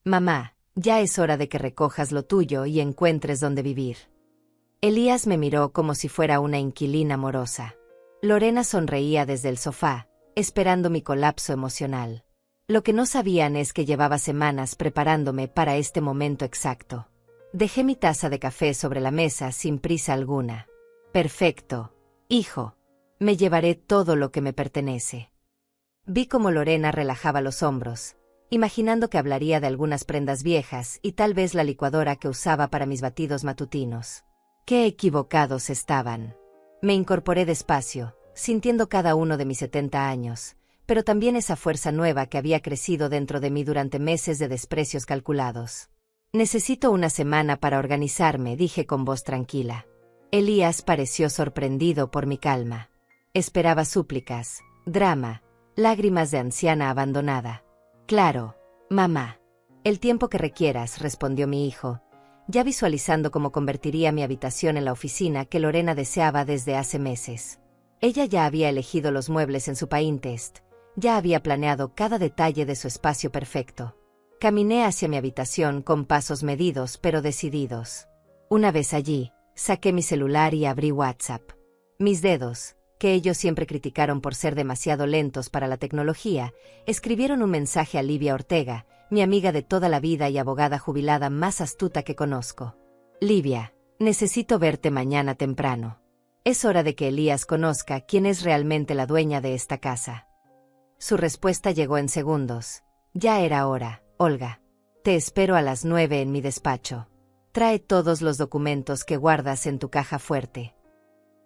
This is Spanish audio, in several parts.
Mamá, ya es hora de que recojas lo tuyo y encuentres dónde vivir. Elías me miró como si fuera una inquilina amorosa. Lorena sonreía desde el sofá, esperando mi colapso emocional. Lo que no sabían es que llevaba semanas preparándome para este momento exacto. Dejé mi taza de café sobre la mesa sin prisa alguna. Perfecto, hijo. Me llevaré todo lo que me pertenece. Vi cómo Lorena relajaba los hombros, imaginando que hablaría de algunas prendas viejas y tal vez la licuadora que usaba para mis batidos matutinos. Qué equivocados estaban. Me incorporé despacio, sintiendo cada uno de mis 70 años, pero también esa fuerza nueva que había crecido dentro de mí durante meses de desprecios calculados. Necesito una semana para organizarme, dije con voz tranquila. Elías pareció sorprendido por mi calma. Esperaba súplicas, drama, lágrimas de anciana abandonada. Claro, mamá. El tiempo que requieras, respondió mi hijo, ya visualizando cómo convertiría mi habitación en la oficina que Lorena deseaba desde hace meses. Ella ya había elegido los muebles en su Pinterest, ya había planeado cada detalle de su espacio perfecto. Caminé hacia mi habitación con pasos medidos pero decididos. Una vez allí, saqué mi celular y abrí WhatsApp. Mis dedos, que ellos siempre criticaron por ser demasiado lentos para la tecnología, escribieron un mensaje a Livia Ortega, mi amiga de toda la vida y abogada jubilada más astuta que conozco. Livia, necesito verte mañana temprano. Es hora de que Elías conozca quién es realmente la dueña de esta casa. Su respuesta llegó en segundos. Ya era hora, Olga. Te espero a las 9 en mi despacho. Trae todos los documentos que guardas en tu caja fuerte.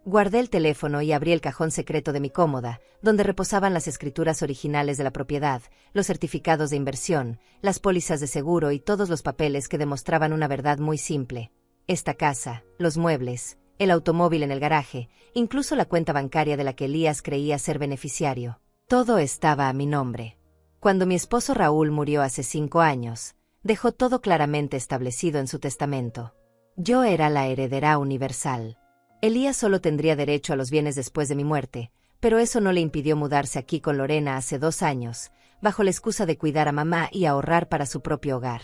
Guardé el teléfono y abrí el cajón secreto de mi cómoda, donde reposaban las escrituras originales de la propiedad, los certificados de inversión, las pólizas de seguro y todos los papeles que demostraban una verdad muy simple. Esta casa, los muebles, el automóvil en el garaje, incluso la cuenta bancaria de la que Elías creía ser beneficiario. Todo estaba a mi nombre. Cuando mi esposo Raúl murió hace 5 años, dejó todo claramente establecido en su testamento. Yo era la heredera universal. Elías solo tendría derecho a los bienes después de mi muerte, pero eso no le impidió mudarse aquí con Lorena hace 2 años, bajo la excusa de cuidar a mamá y ahorrar para su propio hogar.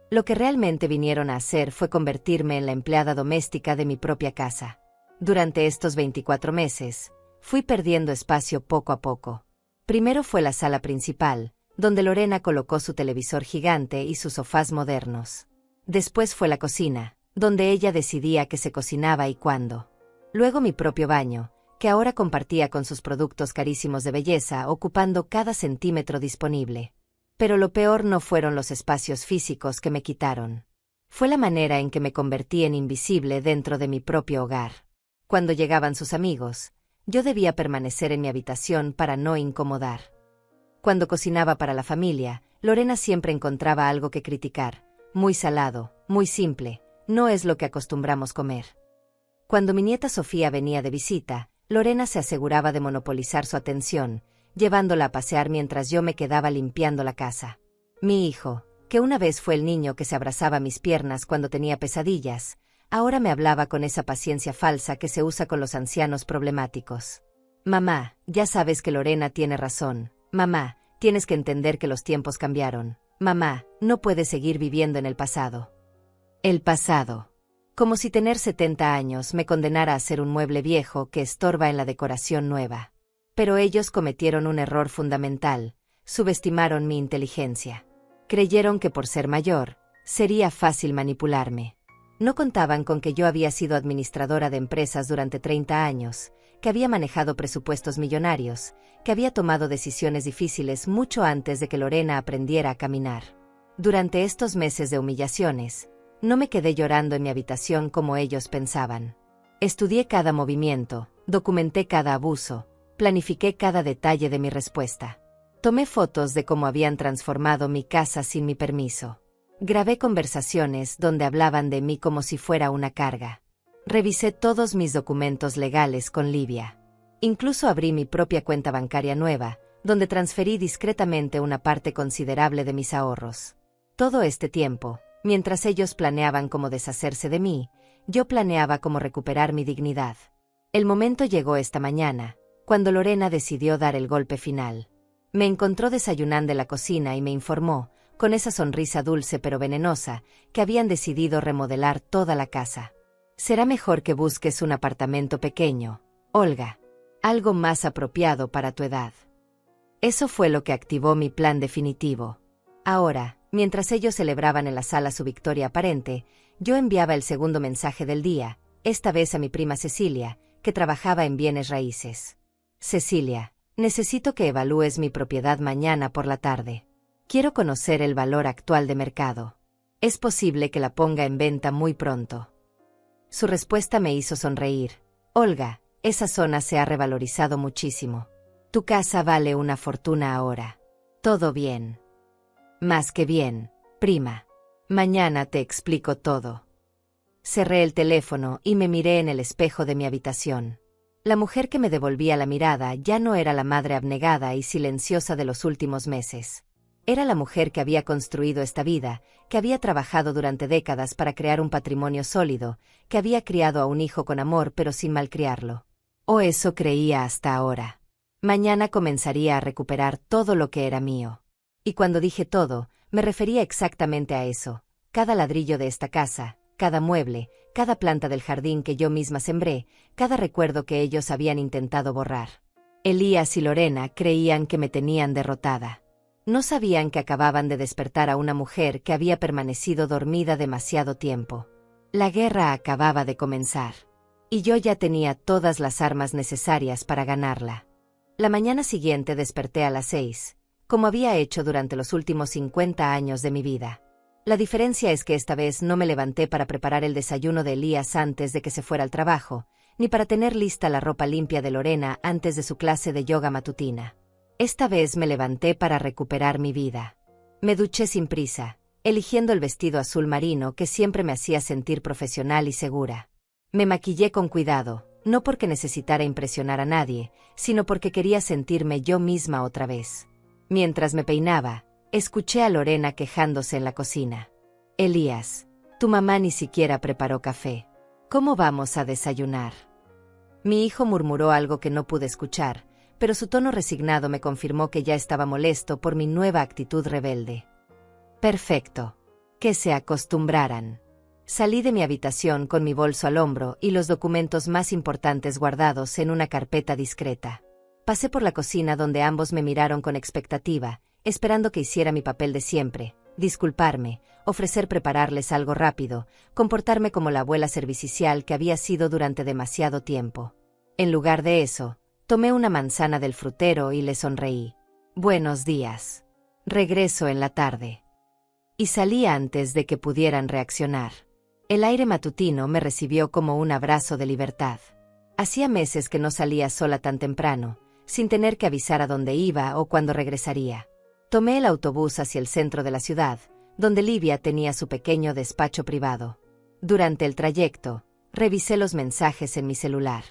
Lo que realmente vinieron a hacer fue convertirme en la empleada doméstica de mi propia casa. Durante estos 24 meses, fui perdiendo espacio poco a poco. Primero fue la sala principal, donde Lorena colocó su televisor gigante y sus sofás modernos. Después fue la cocina, donde ella decidía qué se cocinaba y cuándo. Luego mi propio baño, que ahora compartía con sus productos carísimos de belleza, ocupando cada centímetro disponible. Pero lo peor no fueron los espacios físicos que me quitaron. Fue la manera en que me convertí en invisible dentro de mi propio hogar. Cuando llegaban sus amigos, yo debía permanecer en mi habitación para no incomodar. Cuando cocinaba para la familia, Lorena siempre encontraba algo que criticar. Muy salado, muy simple, no es lo que acostumbramos comer. Cuando mi nieta Sofía venía de visita, Lorena se aseguraba de monopolizar su atención, llevándola a pasear mientras yo me quedaba limpiando la casa. Mi hijo, que una vez fue el niño que se abrazaba a mis piernas cuando tenía pesadillas, ahora me hablaba con esa paciencia falsa que se usa con los ancianos problemáticos. Mamá, ya sabes que Lorena tiene razón. Mamá, tienes que entender que los tiempos cambiaron. Mamá, no puedes seguir viviendo en el pasado. El pasado. Como si tener 70 años me condenara a ser un mueble viejo que estorba en la decoración nueva. Pero ellos cometieron un error fundamental, subestimaron mi inteligencia. Creyeron que por ser mayor, sería fácil manipularme. No contaban con que yo había sido administradora de empresas durante 30 años, que había manejado presupuestos millonarios, que había tomado decisiones difíciles mucho antes de que Lorena aprendiera a caminar. Durante estos meses de humillaciones, no me quedé llorando en mi habitación como ellos pensaban. Estudié cada movimiento, documenté cada abuso, planifiqué cada detalle de mi respuesta. Tomé fotos de cómo habían transformado mi casa sin mi permiso. Grabé conversaciones donde hablaban de mí como si fuera una carga. Revisé todos mis documentos legales con Livia. Incluso abrí mi propia cuenta bancaria nueva, donde transferí discretamente una parte considerable de mis ahorros. Todo este tiempo, mientras ellos planeaban cómo deshacerse de mí, yo planeaba cómo recuperar mi dignidad. El momento llegó esta mañana, cuando Lorena decidió dar el golpe final. Me encontró desayunando en la cocina y me informó, con esa sonrisa dulce pero venenosa, que habían decidido remodelar toda la casa. Será mejor que busques un apartamento pequeño, Olga. Algo más apropiado para tu edad. Eso fue lo que activó mi plan definitivo. Ahora, mientras ellos celebraban en la sala su victoria aparente, yo enviaba el segundo mensaje del día, esta vez a mi prima Cecilia, que trabajaba en bienes raíces. Cecilia, necesito que evalúes mi propiedad mañana por la tarde. Quiero conocer el valor actual de mercado. Es posible que la ponga en venta muy pronto. Su respuesta me hizo sonreír. Olga, esa zona se ha revalorizado muchísimo. Tu casa vale una fortuna ahora. Todo bien. Más que bien, prima. Mañana te explico todo. Cerré el teléfono y me miré en el espejo de mi habitación. La mujer que me devolvía la mirada ya no era la madre abnegada y silenciosa de los últimos meses. Era la mujer que había construido esta vida, que había trabajado durante décadas para crear un patrimonio sólido, que había criado a un hijo con amor pero sin malcriarlo. O eso creía hasta ahora. Mañana comenzaría a recuperar todo lo que era mío. Y cuando dije todo, me refería exactamente a eso. Cada ladrillo de esta casa, cada mueble, cada planta del jardín que yo misma sembré, cada recuerdo que ellos habían intentado borrar. Elías y Lorena creían que me tenían derrotada. No sabían que acababan de despertar a una mujer que había permanecido dormida demasiado tiempo. La guerra acababa de comenzar. Y yo ya tenía todas las armas necesarias para ganarla. La mañana siguiente desperté a las 6, como había hecho durante los últimos 50 años de mi vida. La diferencia es que esta vez no me levanté para preparar el desayuno de Elías antes de que se fuera al trabajo, ni para tener lista la ropa limpia de Lorena antes de su clase de yoga matutina. Esta vez me levanté para recuperar mi vida. Me duché sin prisa, eligiendo el vestido azul marino que siempre me hacía sentir profesional y segura. Me maquillé con cuidado, no porque necesitara impresionar a nadie, sino porque quería sentirme yo misma otra vez. Mientras me peinaba, escuché a Lorena quejándose en la cocina. Elías, tu mamá ni siquiera preparó café. ¿Cómo vamos a desayunar? Mi hijo murmuró algo que no pude escuchar, pero su tono resignado me confirmó que ya estaba molesto por mi nueva actitud rebelde. Perfecto. Que se acostumbraran. Salí de mi habitación con mi bolso al hombro y los documentos más importantes guardados en una carpeta discreta. Pasé por la cocina donde ambos me miraron con expectativa, esperando que hiciera mi papel de siempre, disculparme, ofrecer prepararles algo rápido, comportarme como la abuela servicial que había sido durante demasiado tiempo. En lugar de eso, tomé una manzana del frutero y le sonreí. Buenos días. Regreso en la tarde. Y salí antes de que pudieran reaccionar. El aire matutino me recibió como un abrazo de libertad. Hacía meses que no salía sola tan temprano, sin tener que avisar a dónde iba o cuándo regresaría. Tomé el autobús hacia el centro de la ciudad, donde Livia tenía su pequeño despacho privado. Durante el trayecto, revisé los mensajes en mi celular.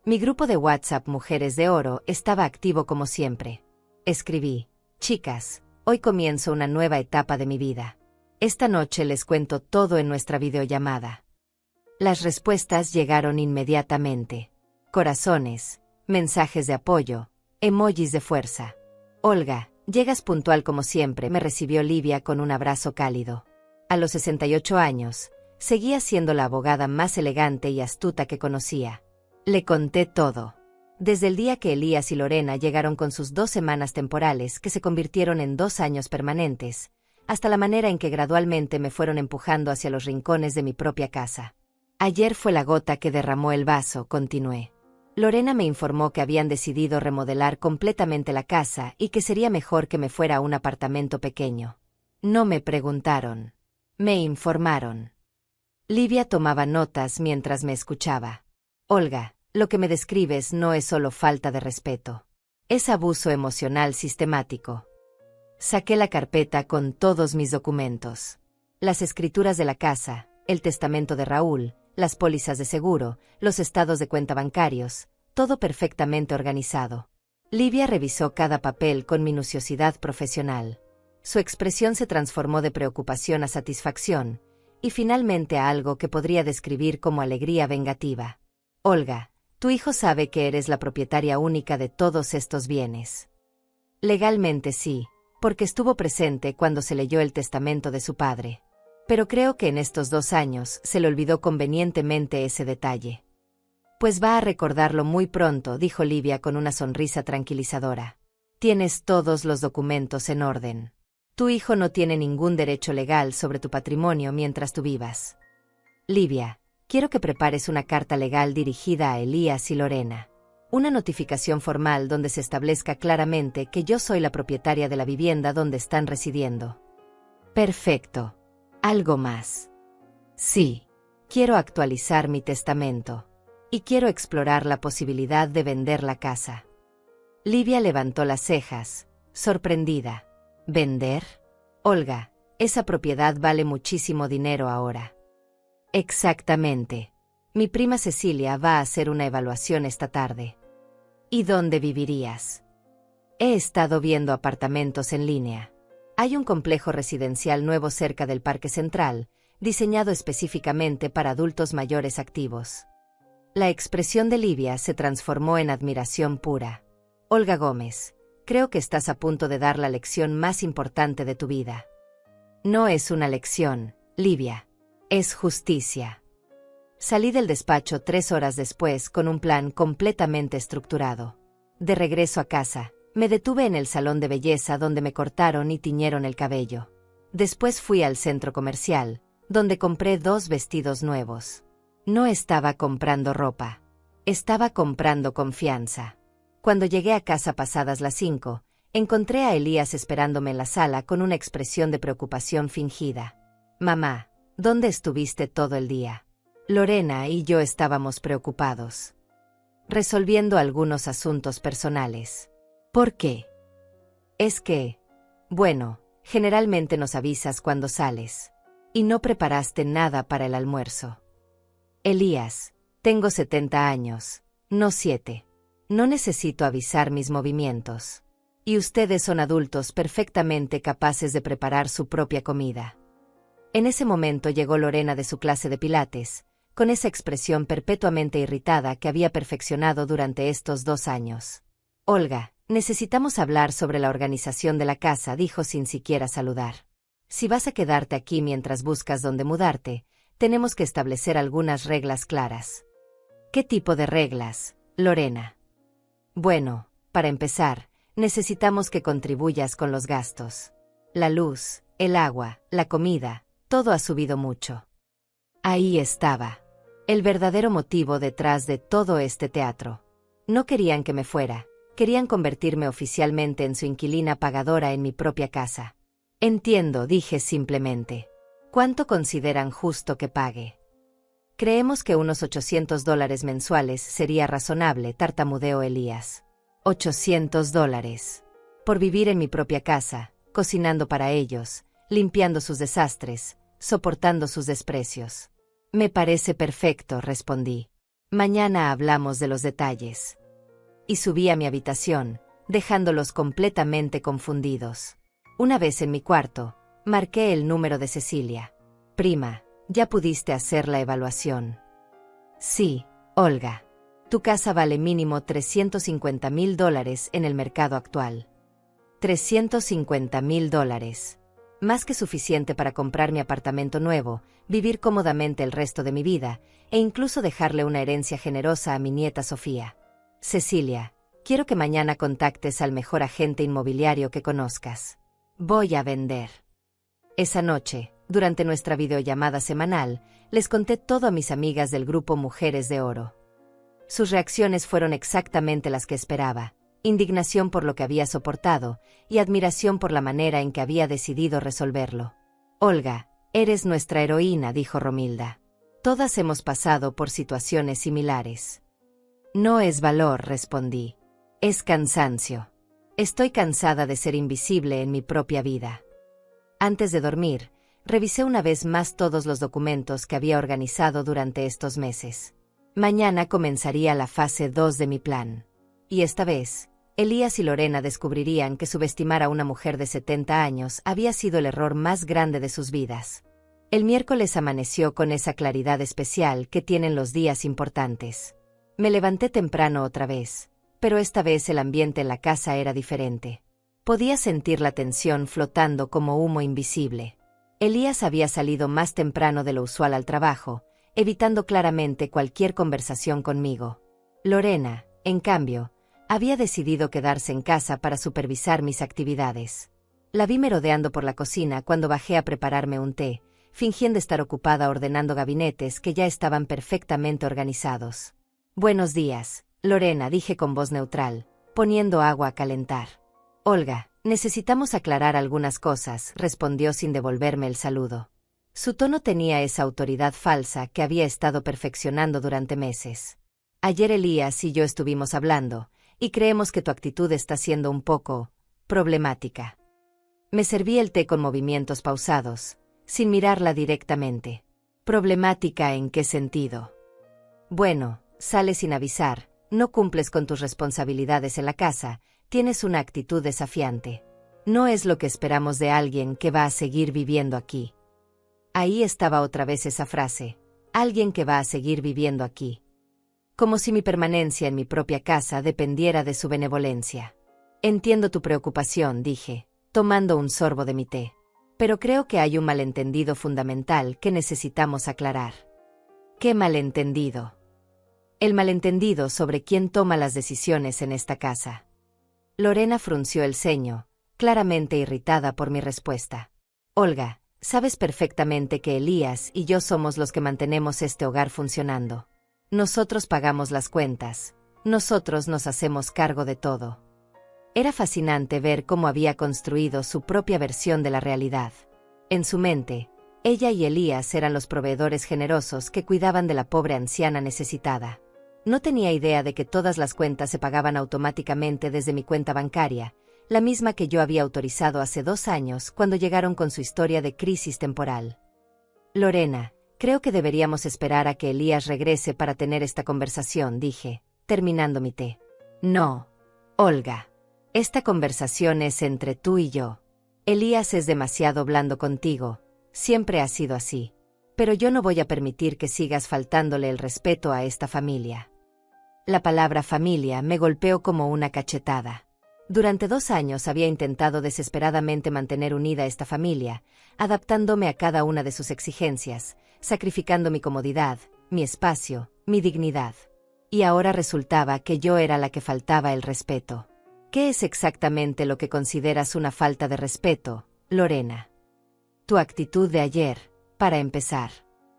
Mi grupo de WhatsApp Mujeres de Oro estaba activo como siempre. Escribí: chicas, hoy comienzo una nueva etapa de mi vida. Esta noche les cuento todo en nuestra videollamada. Las respuestas llegaron inmediatamente. Corazones, mensajes de apoyo, emojis de fuerza. Olga, llegas puntual como siempre, me recibió Livia con un abrazo cálido. A los 68 años, seguía siendo la abogada más elegante y astuta que conocía. Le conté todo. Desde el día que Elías y Lorena llegaron con sus 2 semanas temporales que se convirtieron en 2 años permanentes, hasta la manera en que gradualmente me fueron empujando hacia los rincones de mi propia casa. Ayer fue la gota que derramó el vaso, continué. Lorena me informó que habían decidido remodelar completamente la casa y que sería mejor que me fuera a un apartamento pequeño. No me preguntaron. Me informaron. Livia tomaba notas mientras me escuchaba. Olga, lo que me describes no es solo falta de respeto. Es abuso emocional sistemático. Saqué la carpeta con todos mis documentos. Las escrituras de la casa, el testamento de Raúl, las pólizas de seguro, los estados de cuenta bancarios, todo perfectamente organizado. Livia revisó cada papel con minuciosidad profesional. Su expresión se transformó de preocupación a satisfacción, y finalmente a algo que podría describir como alegría vengativa. Olga, tu hijo sabe que eres la propietaria única de todos estos bienes. Legalmente sí, porque estuvo presente cuando se leyó el testamento de su padre. Pero creo que en estos 2 años se le olvidó convenientemente ese detalle. Pues va a recordarlo muy pronto, dijo Livia con una sonrisa tranquilizadora. Tienes todos los documentos en orden. Tu hijo no tiene ningún derecho legal sobre tu patrimonio mientras tú vivas. Livia, quiero que prepares una carta legal dirigida a Elías y Lorena. Una notificación formal donde se establezca claramente que yo soy la propietaria de la vivienda donde están residiendo. Perfecto. ¿Algo más? Sí. Quiero actualizar mi testamento. Y quiero explorar la posibilidad de vender la casa. Livia levantó las cejas, sorprendida. ¿Vender? Olga, esa propiedad vale muchísimo dinero ahora. Exactamente. Mi prima Cecilia va a hacer una evaluación esta tarde. ¿Y dónde vivirías? He estado viendo apartamentos en línea. Hay un complejo residencial nuevo cerca del Parque Central, diseñado específicamente para adultos mayores activos. La expresión de Livia se transformó en admiración pura. Olga Gómez, creo que estás a punto de dar la lección más importante de tu vida. No es una lección, Livia. Es justicia. Salí del despacho 3 horas después con un plan completamente estructurado. De regreso a casa, me detuve en el salón de belleza donde me cortaron y tiñeron el cabello. Después fui al centro comercial, donde compré 2 vestidos nuevos. No estaba comprando ropa. Estaba comprando confianza. Cuando llegué a casa pasadas las 5, encontré a Elías esperándome en la sala con una expresión de preocupación fingida. Mamá, ¿dónde estuviste todo el día? Lorena y yo estábamos preocupados. Resolviendo algunos asuntos personales. ¿Por qué? Es que, bueno, generalmente nos avisas cuando sales. Y no preparaste nada para el almuerzo. Elías, tengo 70 años, no 7. No necesito avisar mis movimientos. Y ustedes son adultos perfectamente capaces de preparar su propia comida. En ese momento llegó Lorena de su clase de pilates, con esa expresión perpetuamente irritada que había perfeccionado durante estos 2 años. Olga, necesitamos hablar sobre la organización de la casa, dijo sin siquiera saludar. Si vas a quedarte aquí mientras buscas dónde mudarte, tenemos que establecer algunas reglas claras. ¿Qué tipo de reglas, Lorena? Bueno, para empezar, necesitamos que contribuyas con los gastos. La luz, el agua, la comida, todo ha subido mucho. Ahí estaba. El verdadero motivo detrás de todo este teatro. No querían que me fuera, querían convertirme oficialmente en su inquilina pagadora en mi propia casa. Entiendo, dije simplemente. ¿Cuánto consideran justo que pague? Creemos que unos $800 mensuales sería razonable, tartamudeó Elías. $800. Por vivir en mi propia casa, cocinando para ellos, limpiando sus desastres, soportando sus desprecios. Me parece perfecto, respondí. Mañana hablamos de los detalles. Y subí a mi habitación, dejándolos completamente confundidos. Una vez en mi cuarto, marqué el número de Cecilia. Prima, ¿ya pudiste hacer la evaluación? Sí, Olga. Tu casa vale mínimo $350,000 en el mercado actual. $350,000. Más que suficiente para comprar mi apartamento nuevo, vivir cómodamente el resto de mi vida, e incluso dejarle una herencia generosa a mi nieta Sofía. Cecilia, quiero que mañana contactes al mejor agente inmobiliario que conozcas. Voy a vender. Esa noche, durante nuestra videollamada semanal, les conté todo a mis amigas del grupo Mujeres de Oro. Sus reacciones fueron exactamente las que esperaba: indignación por lo que había soportado y admiración por la manera en que había decidido resolverlo. Olga, eres nuestra heroína, dijo Romilda. Todas hemos pasado por situaciones similares. No es valor, respondí. Es cansancio. Estoy cansada de ser invisible en mi propia vida. Antes de dormir, revisé una vez más todos los documentos que había organizado durante estos meses. Mañana comenzaría la fase 2 de mi plan. Y esta vez, Elías y Lorena descubrirían que subestimar a una mujer de 70 años había sido el error más grande de sus vidas. El miércoles amaneció con esa claridad especial que tienen los días importantes. Me levanté temprano otra vez, pero esta vez el ambiente en la casa era diferente. Podía sentir la tensión flotando como humo invisible. Elías había salido más temprano de lo usual al trabajo, evitando claramente cualquier conversación conmigo. Lorena, en cambio, había decidido quedarse en casa para supervisar mis actividades. La vi merodeando por la cocina cuando bajé a prepararme un té, fingiendo estar ocupada ordenando gabinetes que ya estaban perfectamente organizados. «Buenos días, Lorena», dije con voz neutral, poniendo agua a calentar. «Olga, necesitamos aclarar algunas cosas», respondió sin devolverme el saludo. Su tono tenía esa autoridad falsa que había estado perfeccionando durante meses. «Ayer Elías y yo estuvimos hablando, y creemos que tu actitud está siendo un poco problemática». Me serví el té con movimientos pausados, sin mirarla directamente. «¿Problemática en qué sentido?» «Bueno, sales sin avisar, no cumples con tus responsabilidades en la casa, tienes una actitud desafiante. No es lo que esperamos de alguien que va a seguir viviendo aquí». Ahí estaba otra vez esa frase, alguien que va a seguir viviendo aquí. Como si mi permanencia en mi propia casa dependiera de su benevolencia. «Entiendo tu preocupación», dije, tomando un sorbo de mi té. «Pero creo que hay un malentendido fundamental que necesitamos aclarar». «¿Qué malentendido?» «El malentendido sobre quién toma las decisiones en esta casa». Lorena frunció el ceño, claramente irritada por mi respuesta. «Olga, sabes perfectamente que Elías y yo somos los que mantenemos este hogar funcionando. Nosotros pagamos las cuentas, nosotros nos hacemos cargo de todo». Era fascinante ver cómo había construido su propia versión de la realidad. En su mente, ella y Elías eran los proveedores generosos que cuidaban de la pobre anciana necesitada. No tenía idea de que todas las cuentas se pagaban automáticamente desde mi cuenta bancaria, la misma que yo había autorizado hace 2 años cuando llegaron con su historia de crisis temporal. «Lorena, creo que deberíamos esperar a que Elías regrese para tener esta conversación», dije, terminando mi té. «No, Olga. Esta conversación es entre tú y yo. Elías es demasiado blando contigo, siempre ha sido así. Pero yo no voy a permitir que sigas faltándole el respeto a esta familia». La palabra familia me golpeó como una cachetada. Durante 2 años había intentado desesperadamente mantener unida esta familia, adaptándome a cada una de sus exigencias, sacrificando mi comodidad, mi espacio, mi dignidad. Y ahora resultaba que yo era la que faltaba el respeto. ¿Qué es exactamente lo que consideras una falta de respeto, Lorena? Tu actitud de ayer, para empezar.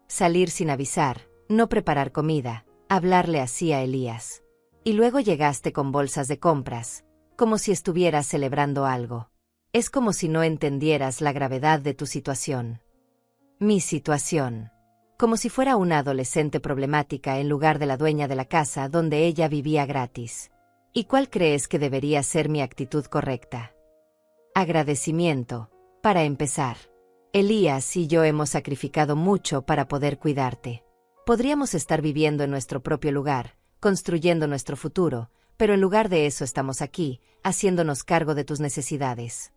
Salir sin avisar, no preparar comida, hablarle así a Elías. Y luego llegaste con bolsas de compras, como si estuvieras celebrando algo. Es como si no entendieras la gravedad de tu situación. Mi situación. Como si fuera una adolescente problemática en lugar de la dueña de la casa donde ella vivía gratis. ¿Y cuál crees que debería ser mi actitud correcta? Agradecimiento, para empezar. Elías y yo hemos sacrificado mucho para poder cuidarte. Podríamos estar viviendo en nuestro propio lugar, construyendo nuestro futuro, pero en lugar de eso estamos aquí, haciéndonos cargo de tus necesidades.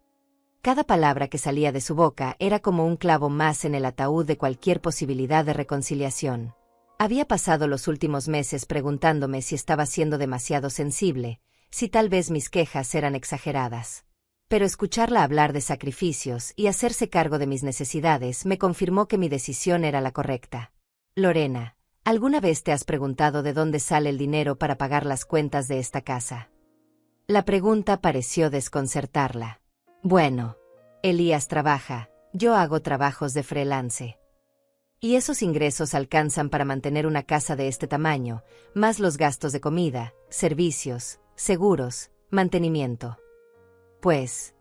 Cada palabra que salía de su boca era como un clavo más en el ataúd de cualquier posibilidad de reconciliación. Había pasado los últimos meses preguntándome si estaba siendo demasiado sensible, si tal vez mis quejas eran exageradas. Pero escucharla hablar de sacrificios y hacerse cargo de mis necesidades me confirmó que mi decisión era la correcta. Lorena, ¿alguna vez te has preguntado de dónde sale el dinero para pagar las cuentas de esta casa? La pregunta pareció desconcertarla. Bueno, Elías trabaja, yo hago trabajos de freelance. Y esos ingresos alcanzan para mantener una casa de este tamaño, más los gastos de comida, servicios, seguros, mantenimiento. Pues,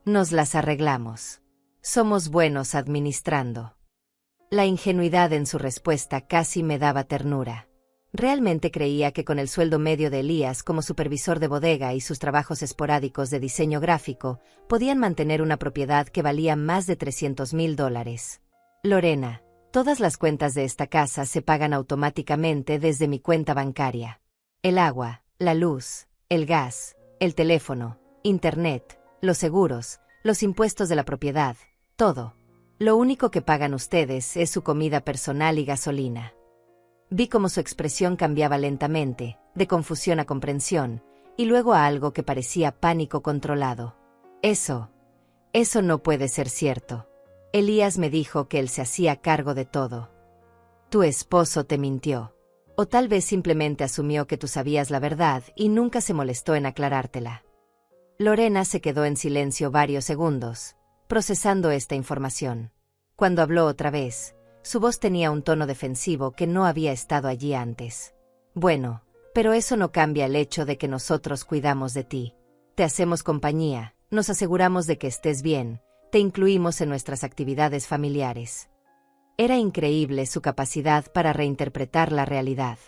nos las arreglamos. Somos buenos administrando. La ingenuidad en su respuesta casi me daba ternura. Realmente creía que con el sueldo medio de Elías como supervisor de bodega y sus trabajos esporádicos de diseño gráfico, podían mantener una propiedad que valía más de $300,000. Lorena, todas las cuentas de esta casa se pagan automáticamente desde mi cuenta bancaria. El agua, la luz, el gas, el teléfono, internet, los seguros, los impuestos de la propiedad, todo. Lo único que pagan ustedes es su comida personal y gasolina. Vi cómo su expresión cambiaba lentamente, de confusión a comprensión, y luego a algo que parecía pánico controlado. Eso no puede ser cierto. Elías me dijo que él se hacía cargo de todo. Tu esposo te mintió. O tal vez simplemente asumió que tú sabías la verdad y nunca se molestó en aclarártela. Lorena se quedó en silencio varios segundos, procesando esta información. Cuando habló otra vez, su voz tenía un tono defensivo que no había estado allí antes. Bueno, pero eso no cambia el hecho de que nosotros cuidamos de ti. Te hacemos compañía, nos aseguramos de que estés bien, te incluimos en nuestras actividades familiares. Era increíble su capacidad para reinterpretar la realidad.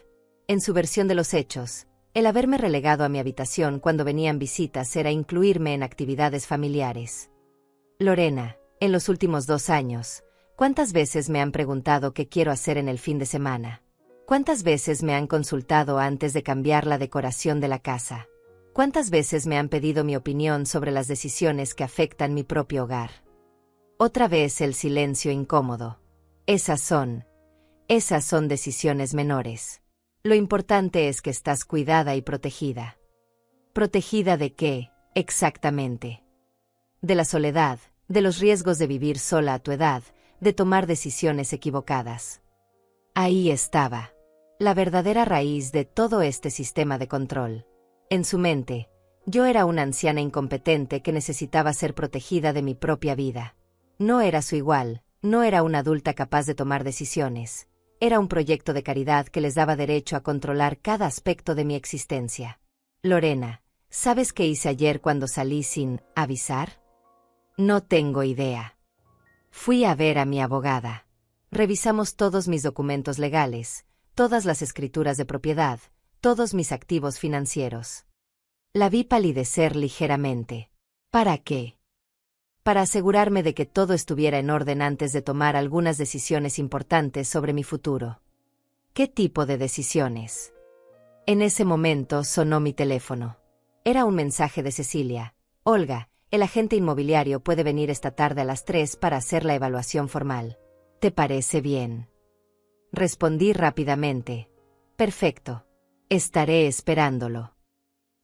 En su versión de los hechos, el haberme relegado a mi habitación cuando venían visitas era incluirme en actividades familiares. Lorena, en los últimos 2 años, ¿cuántas veces me han preguntado qué quiero hacer en el fin de semana? ¿Cuántas veces me han consultado antes de cambiar la decoración de la casa? ¿Cuántas veces me han pedido mi opinión sobre las decisiones que afectan mi propio hogar? Otra vez el silencio incómodo. Esas son decisiones menores. Lo importante es que estás cuidada y protegida. ¿Protegida de qué, exactamente? De la soledad, de los riesgos de vivir sola a tu edad, de tomar decisiones equivocadas. Ahí estaba la verdadera raíz de todo este sistema de control. En su mente, yo era una anciana incompetente que necesitaba ser protegida de mi propia vida. No era su igual, no era una adulta capaz de tomar decisiones. Era un proyecto de caridad que les daba derecho a controlar cada aspecto de mi existencia. Lorena, ¿sabes qué hice ayer cuando salí sin avisar? No tengo idea. Fui a ver a mi abogada. Revisamos todos mis documentos legales, todas las escrituras de propiedad, todos mis activos financieros. La vi palidecer ligeramente. ¿Para qué? Para asegurarme de que todo estuviera en orden antes de tomar algunas decisiones importantes sobre mi futuro. ¿Qué tipo de decisiones? En ese momento sonó mi teléfono. Era un mensaje de Cecilia. Olga, el agente inmobiliario puede venir esta tarde a las 3 para hacer la evaluación formal. ¿Te parece bien? Respondí rápidamente. Perfecto. Estaré esperándolo.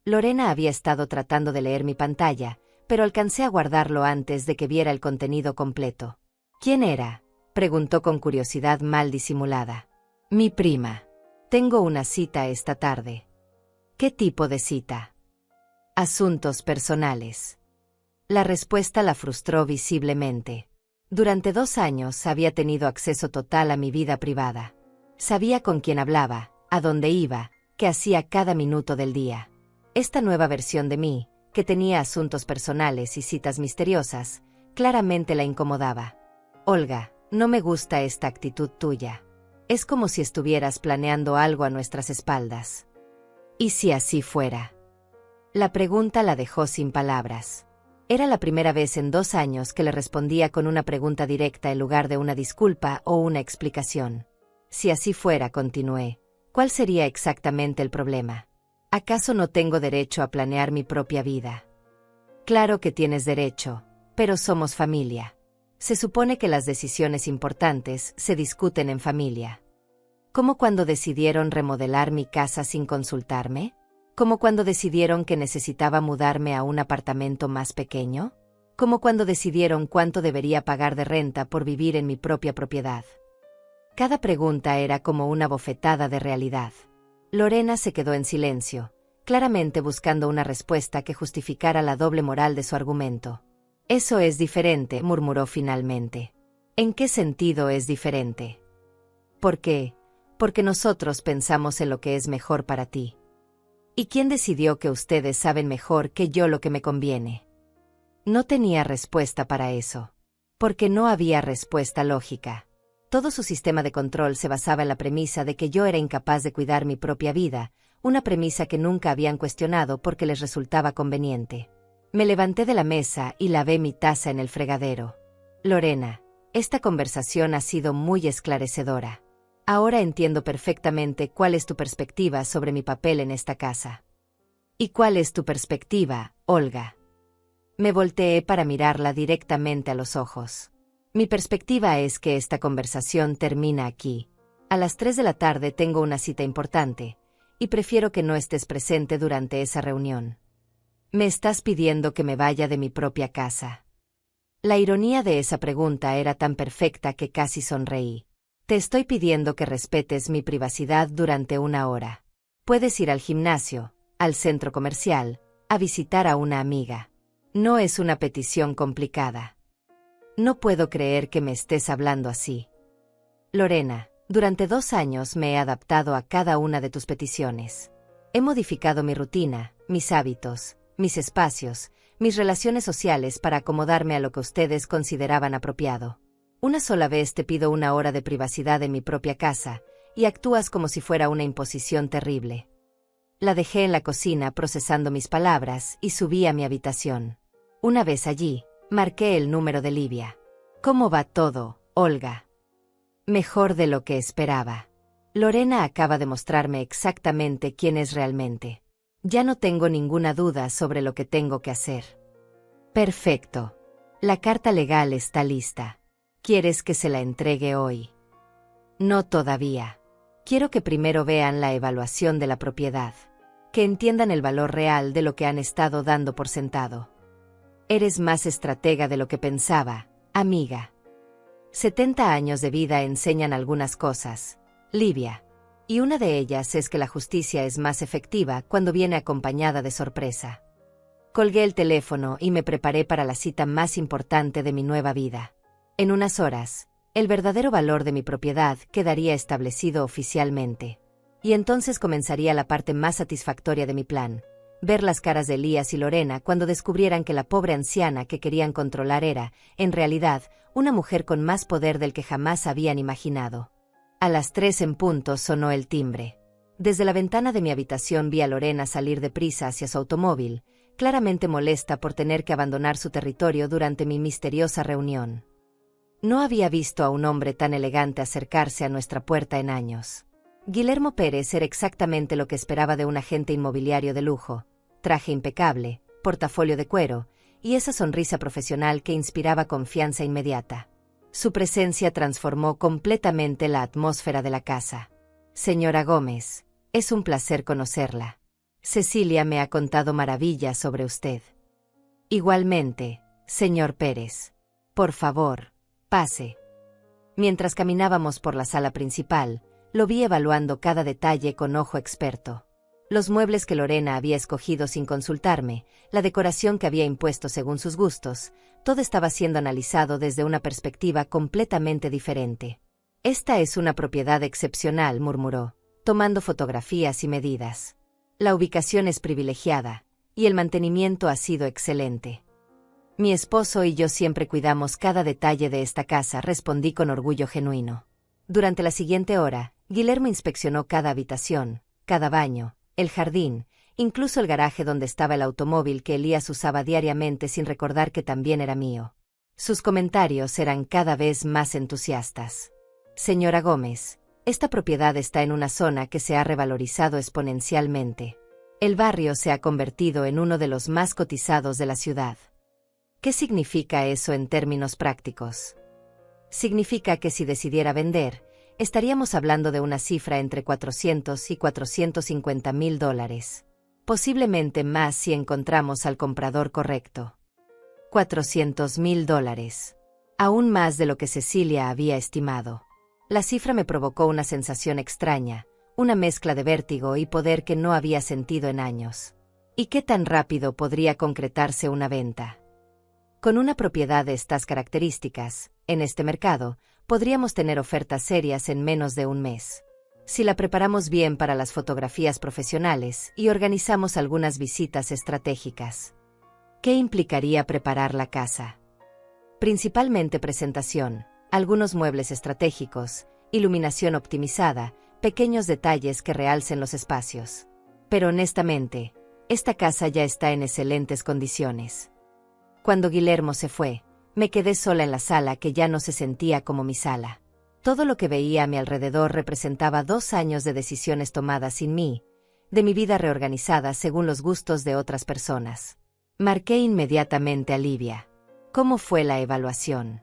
Lorena había estado tratando de leer mi pantalla, pero alcancé a guardarlo antes de que viera el contenido completo. ¿Quién era?, preguntó con curiosidad mal disimulada. Mi prima. Tengo una cita esta tarde. ¿Qué tipo de cita? Asuntos personales. La respuesta la frustró visiblemente. Durante 2 años había tenido acceso total a mi vida privada. Sabía con quién hablaba, a dónde iba, qué hacía cada minuto del día. Esta nueva versión de mí, que tenía asuntos personales y citas misteriosas, claramente la incomodaba. Olga, no me gusta esta actitud tuya. Es como si estuvieras planeando algo a nuestras espaldas. ¿Y si así fuera? La pregunta la dejó sin palabras. Era la primera vez en 2 años que le respondía con una pregunta directa en lugar de una disculpa o una explicación. Si así fuera, continué, ¿cuál sería exactamente el problema? ¿Acaso no tengo derecho a planear mi propia vida? Claro que tienes derecho, pero somos familia. Se supone que las decisiones importantes se discuten en familia. ¿Como cuando decidieron remodelar mi casa sin consultarme? ¿Como cuando decidieron que necesitaba mudarme a un apartamento más pequeño? ¿Como cuando decidieron cuánto debería pagar de renta por vivir en mi propia propiedad? Cada pregunta era como una bofetada de realidad. Lorena se quedó en silencio, claramente buscando una respuesta que justificara la doble moral de su argumento. Eso es diferente, murmuró finalmente. ¿En qué sentido es diferente? ¿Por qué? Porque nosotros pensamos en lo que es mejor para ti. ¿Y quién decidió que ustedes saben mejor que yo lo que me conviene? No tenía respuesta para eso. Porque no había respuesta lógica. Todo su sistema de control se basaba en la premisa de que yo era incapaz de cuidar mi propia vida, una premisa que nunca habían cuestionado porque les resultaba conveniente. Me levanté de la mesa y lavé mi taza en el fregadero. Lorena, esta conversación ha sido muy esclarecedora. Ahora entiendo perfectamente cuál es tu perspectiva sobre mi papel en esta casa. ¿Y cuál es tu perspectiva, Olga? Me volteé para mirarla directamente a los ojos. Mi perspectiva es que esta conversación termina aquí. A las 3 de la tarde tengo una cita importante, y prefiero que no estés presente durante esa reunión. Me estás pidiendo que me vaya de mi propia casa. La ironía de esa pregunta era tan perfecta que casi sonreí. Te estoy pidiendo que respetes mi privacidad durante una hora. Puedes ir al gimnasio, al centro comercial, a visitar a una amiga. No es una petición complicada. No puedo creer que me estés hablando así. Lorena, durante 2 años me he adaptado a cada una de tus peticiones. He modificado mi rutina, mis hábitos, mis espacios, mis relaciones sociales para acomodarme a lo que ustedes consideraban apropiado. Una sola vez te pido una hora de privacidad en mi propia casa, y actúas como si fuera una imposición terrible. La dejé en la cocina procesando mis palabras y subí a mi habitación. Una vez allí, marqué el número de Livia. ¿Cómo va todo, Olga? Mejor de lo que esperaba. Lorena acaba de mostrarme exactamente quién es realmente. Ya no tengo ninguna duda sobre lo que tengo que hacer. Perfecto. La carta legal está lista. ¿Quieres que se la entregue hoy? No todavía. Quiero que primero vean la evaluación de la propiedad. Que entiendan el valor real de lo que han estado dando por sentado. Eres más estratega de lo que pensaba, amiga. 70 años de vida enseñan algunas cosas, Livia. Y una de ellas es que la justicia es más efectiva cuando viene acompañada de sorpresa. Colgué el teléfono y me preparé para la cita más importante de mi nueva vida. En unas horas, el verdadero valor de mi propiedad quedaría establecido oficialmente. Y entonces comenzaría la parte más satisfactoria de mi plan, ver las caras de Elías y Lorena cuando descubrieran que la pobre anciana que querían controlar era, en realidad, una mujer con más poder del que jamás habían imaginado. A las 3 en punto sonó el timbre. Desde la ventana de mi habitación vi a Lorena salir deprisa hacia su automóvil, claramente molesta por tener que abandonar su territorio durante mi misteriosa reunión. No había visto a un hombre tan elegante acercarse a nuestra puerta en años. Guillermo Pérez era exactamente lo que esperaba de un agente inmobiliario de lujo: traje impecable, portafolio de cuero, y esa sonrisa profesional que inspiraba confianza inmediata. Su presencia transformó completamente la atmósfera de la casa. Señora Gómez, es un placer conocerla. Cecilia me ha contado maravillas sobre usted. Igualmente, señor Pérez. Por favor, pase. Mientras caminábamos por la sala principal, lo vi evaluando cada detalle con ojo experto. Los muebles que Lorena había escogido sin consultarme, la decoración que había impuesto según sus gustos, todo estaba siendo analizado desde una perspectiva completamente diferente. Esta es una propiedad excepcional, murmuró, tomando fotografías y medidas. La ubicación es privilegiada, y el mantenimiento ha sido excelente. Mi esposo y yo siempre cuidamos cada detalle de esta casa, respondí con orgullo genuino. Durante la siguiente hora, Guillermo inspeccionó cada habitación, cada baño, el jardín, incluso el garaje donde estaba el automóvil que Elías usaba diariamente sin recordar que también era mío. Sus comentarios eran cada vez más entusiastas. Señora Gómez, esta propiedad está en una zona que se ha revalorizado exponencialmente. El barrio se ha convertido en uno de los más cotizados de la ciudad. ¿Qué significa eso en términos prácticos? Significa que si decidiera vender, estaríamos hablando de una cifra entre 400 y 450 mil dólares. Posiblemente más si encontramos al comprador correcto. 400 mil dólares. Aún más de lo que Cecilia había estimado. La cifra me provocó una sensación extraña, una mezcla de vértigo y poder que no había sentido en años. ¿Y qué tan rápido podría concretarse una venta? Con una propiedad de estas características, en este mercado, podríamos tener ofertas serias en menos de un mes. Si la preparamos bien para las fotografías profesionales y organizamos algunas visitas estratégicas. ¿Qué implicaría preparar la casa? Principalmente presentación, algunos muebles estratégicos, iluminación optimizada, pequeños detalles que realcen los espacios. Pero honestamente, esta casa ya está en excelentes condiciones. Cuando Guillermo se fue, me quedé sola en la sala que ya no se sentía como mi sala. Todo lo que veía a mi alrededor representaba 2 años de decisiones tomadas sin mí, de mi vida reorganizada según los gustos de otras personas. Marqué inmediatamente a Livia. ¿Cómo fue la evaluación?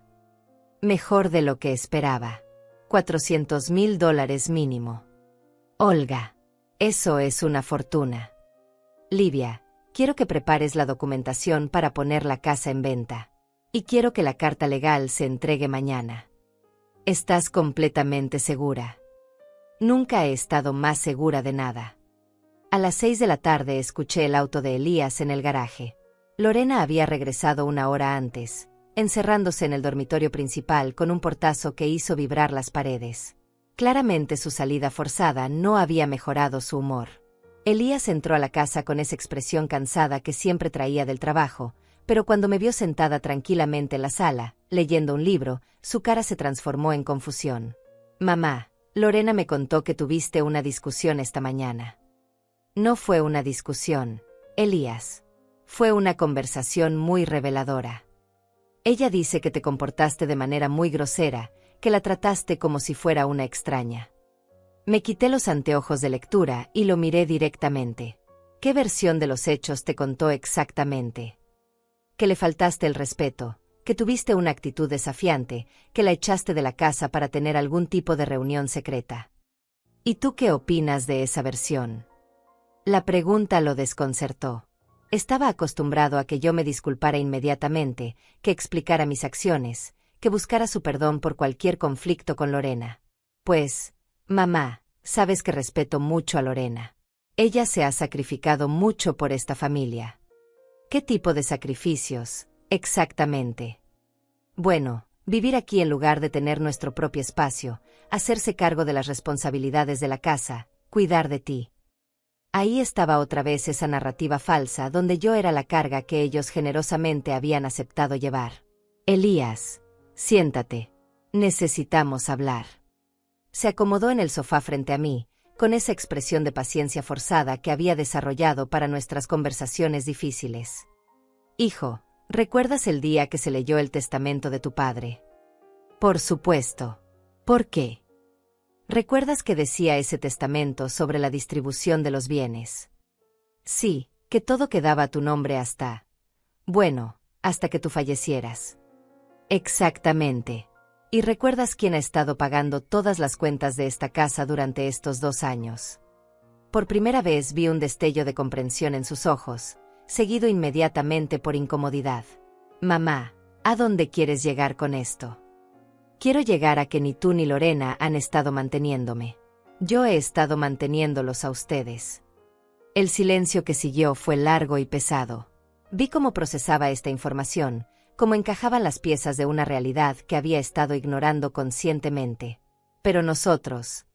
Mejor de lo que esperaba. 400 mil dólares mínimo. Olga. Eso es una fortuna. Livia, Quiero que prepares la documentación para poner la casa en venta. Y quiero que la carta legal se entregue mañana. ¿Estás completamente segura? Nunca he estado más segura de nada. A las 6 de la tarde escuché el auto de Elías en el garaje. Lorena había regresado una hora antes, encerrándose en el dormitorio principal con un portazo que hizo vibrar las paredes. Claramente su salida forzada no había mejorado su humor. Elías entró a la casa con esa expresión cansada que siempre traía del trabajo, pero cuando me vio sentada tranquilamente en la sala, leyendo un libro, su cara se transformó en confusión. «Mamá, Lorena me contó que tuviste una discusión esta mañana». No fue una discusión, Elías. Fue una conversación muy reveladora. Ella dice que te comportaste de manera muy grosera, que la trataste como si fuera una extraña. Me quité los anteojos de lectura y lo miré directamente. ¿Qué versión de los hechos te contó exactamente? Que le faltaste el respeto, que tuviste una actitud desafiante, que la echaste de la casa para tener algún tipo de reunión secreta. ¿Y tú qué opinas de esa versión? La pregunta lo desconcertó. Estaba acostumbrado a que yo me disculpara inmediatamente, que explicara mis acciones, que buscara su perdón por cualquier conflicto con Lorena. Pues, mamá, sabes que respeto mucho a Lorena. Ella se ha sacrificado mucho por esta familia. ¿Qué tipo de sacrificios, exactamente? Bueno, vivir aquí en lugar de tener nuestro propio espacio, hacerse cargo de las responsabilidades de la casa, cuidar de ti. Ahí estaba otra vez esa narrativa falsa donde yo era la carga que ellos generosamente habían aceptado llevar. Elías, siéntate. Necesitamos hablar. Se acomodó en el sofá frente a mí, con esa expresión de paciencia forzada que había desarrollado para nuestras conversaciones difíciles. Hijo, ¿recuerdas el día que se leyó el testamento de tu padre? Por supuesto. ¿Por qué? ¿Recuerdas que decía ese testamento sobre la distribución de los bienes? Sí, que todo quedaba a tu nombre hasta que tú fallecieras. Exactamente. ¿Y recuerdas quién ha estado pagando todas las cuentas de esta casa durante estos 2 años? Por primera vez vi un destello de comprensión en sus ojos, seguido inmediatamente por incomodidad. Mamá, ¿a dónde quieres llegar con esto? Quiero llegar a que ni tú ni Lorena han estado manteniéndome. Yo he estado manteniéndolos a ustedes. El silencio que siguió fue largo y pesado. Vi cómo procesaba esta información, cómo encajaban las piezas de una realidad que había estado ignorando conscientemente. Pero nosotros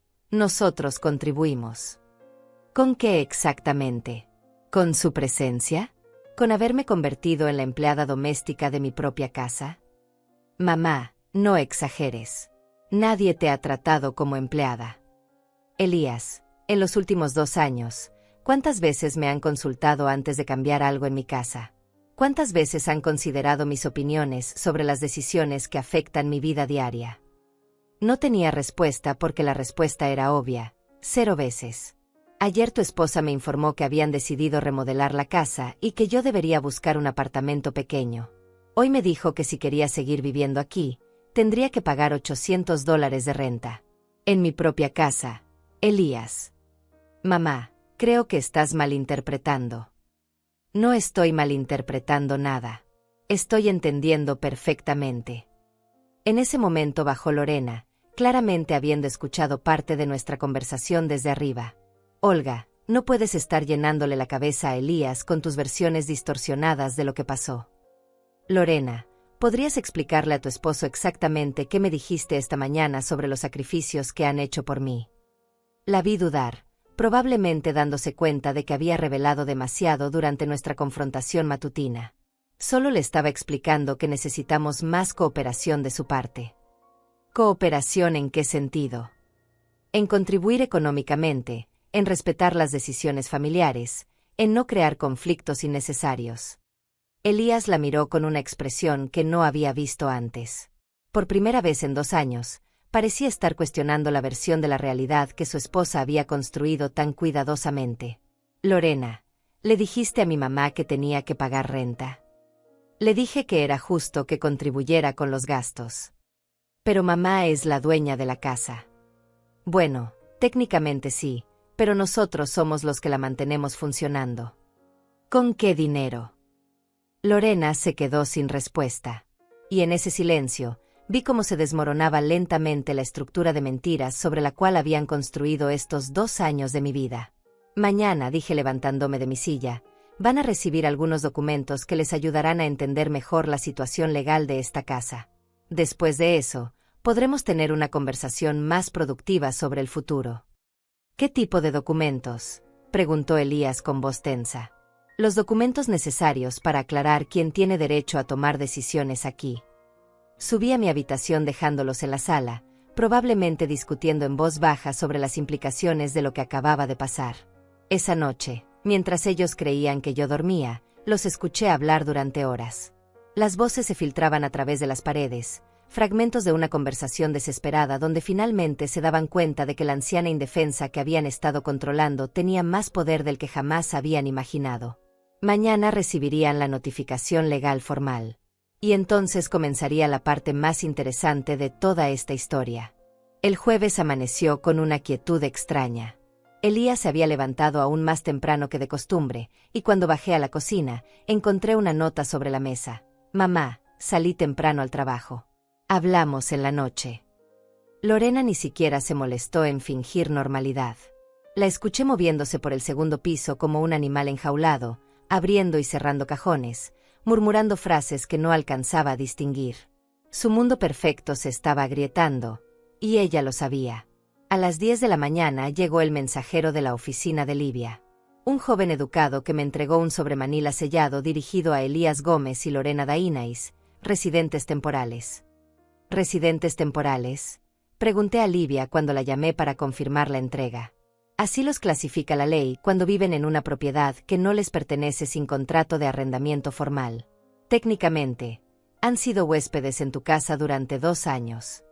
contribuimos. ¿Con qué exactamente? ¿Con su presencia? ¿Con haberme convertido en la empleada doméstica de mi propia casa? Mamá, no exageres. Nadie te ha tratado como empleada. Elías, en los últimos 2 años, ¿cuántas veces me han consultado antes de cambiar algo en mi casa? ¿Cuántas veces han considerado mis opiniones sobre las decisiones que afectan mi vida diaria? No tenía respuesta porque la respuesta era obvia: 0 veces. Ayer tu esposa me informó que habían decidido remodelar la casa y que yo debería buscar un apartamento pequeño. Hoy me dijo que si quería seguir viviendo aquí, tendría que pagar $800 de renta. En mi propia casa, Elías. Mamá, creo que estás malinterpretando. No estoy malinterpretando nada. Estoy entendiendo perfectamente. En ese momento bajó Lorena, claramente habiendo escuchado parte de nuestra conversación desde arriba. Olga, no puedes estar llenándole la cabeza a Elías con tus versiones distorsionadas de lo que pasó. Lorena, ¿podrías explicarle a tu esposo exactamente qué me dijiste esta mañana sobre los sacrificios que han hecho por mí? La vi dudar, probablemente dándose cuenta de que había revelado demasiado durante nuestra confrontación matutina. Solo le estaba explicando que necesitamos más cooperación de su parte. ¿Cooperación en qué sentido? En contribuir económicamente, en respetar las decisiones familiares, en no crear conflictos innecesarios. Elías la miró con una expresión que no había visto antes. Por primera vez en 2 años, parecía estar cuestionando la versión de la realidad que su esposa había construido tan cuidadosamente. Lorena, ¿le dijiste a mi mamá que tenía que pagar renta? Le dije que era justo que contribuyera con los gastos. Pero mamá es la dueña de la casa. Bueno, técnicamente sí, pero nosotros somos los que la mantenemos funcionando. ¿Con qué dinero? Lorena se quedó sin respuesta. Y en ese silencio, vi cómo se desmoronaba lentamente la estructura de mentiras sobre la cual habían construido estos 2 años de mi vida. Mañana, dije levantándome de mi silla, van a recibir algunos documentos que les ayudarán a entender mejor la situación legal de esta casa. Después de eso, podremos tener una conversación más productiva sobre el futuro. ¿Qué tipo de documentos?, preguntó Elías con voz tensa. Los documentos necesarios para aclarar quién tiene derecho a tomar decisiones aquí. Subí a mi habitación dejándolos en la sala, probablemente discutiendo en voz baja sobre las implicaciones de lo que acababa de pasar. Esa noche, mientras ellos creían que yo dormía, los escuché hablar durante horas. Las voces se filtraban a través de las paredes, fragmentos de una conversación desesperada donde finalmente se daban cuenta de que la anciana indefensa que habían estado controlando tenía más poder del que jamás habían imaginado. Mañana recibirían la notificación legal formal. Y entonces comenzaría la parte más interesante de toda esta historia. El jueves amaneció con una quietud extraña. Elías se había levantado aún más temprano que de costumbre, y cuando bajé a la cocina, encontré una nota sobre la mesa. Mamá, salí temprano al trabajo. Hablamos en la noche. Lorena ni siquiera se molestó en fingir normalidad. La escuché moviéndose por el segundo piso como un animal enjaulado, abriendo y cerrando cajones, murmurando frases que no alcanzaba a distinguir. Su mundo perfecto se estaba agrietando, y ella lo sabía. A las 10 de la mañana llegó el mensajero de la oficina de Livia. Un joven educado que me entregó un sobremanila sellado dirigido a Elías Gómez y Lorena Dainais, residentes temporales. ¿Residentes temporales?, pregunté a Livia cuando la llamé para confirmar la entrega. Así los clasifica la ley cuando viven en una propiedad que no les pertenece sin contrato de arrendamiento formal. Técnicamente, han sido huéspedes en tu casa durante 2 años.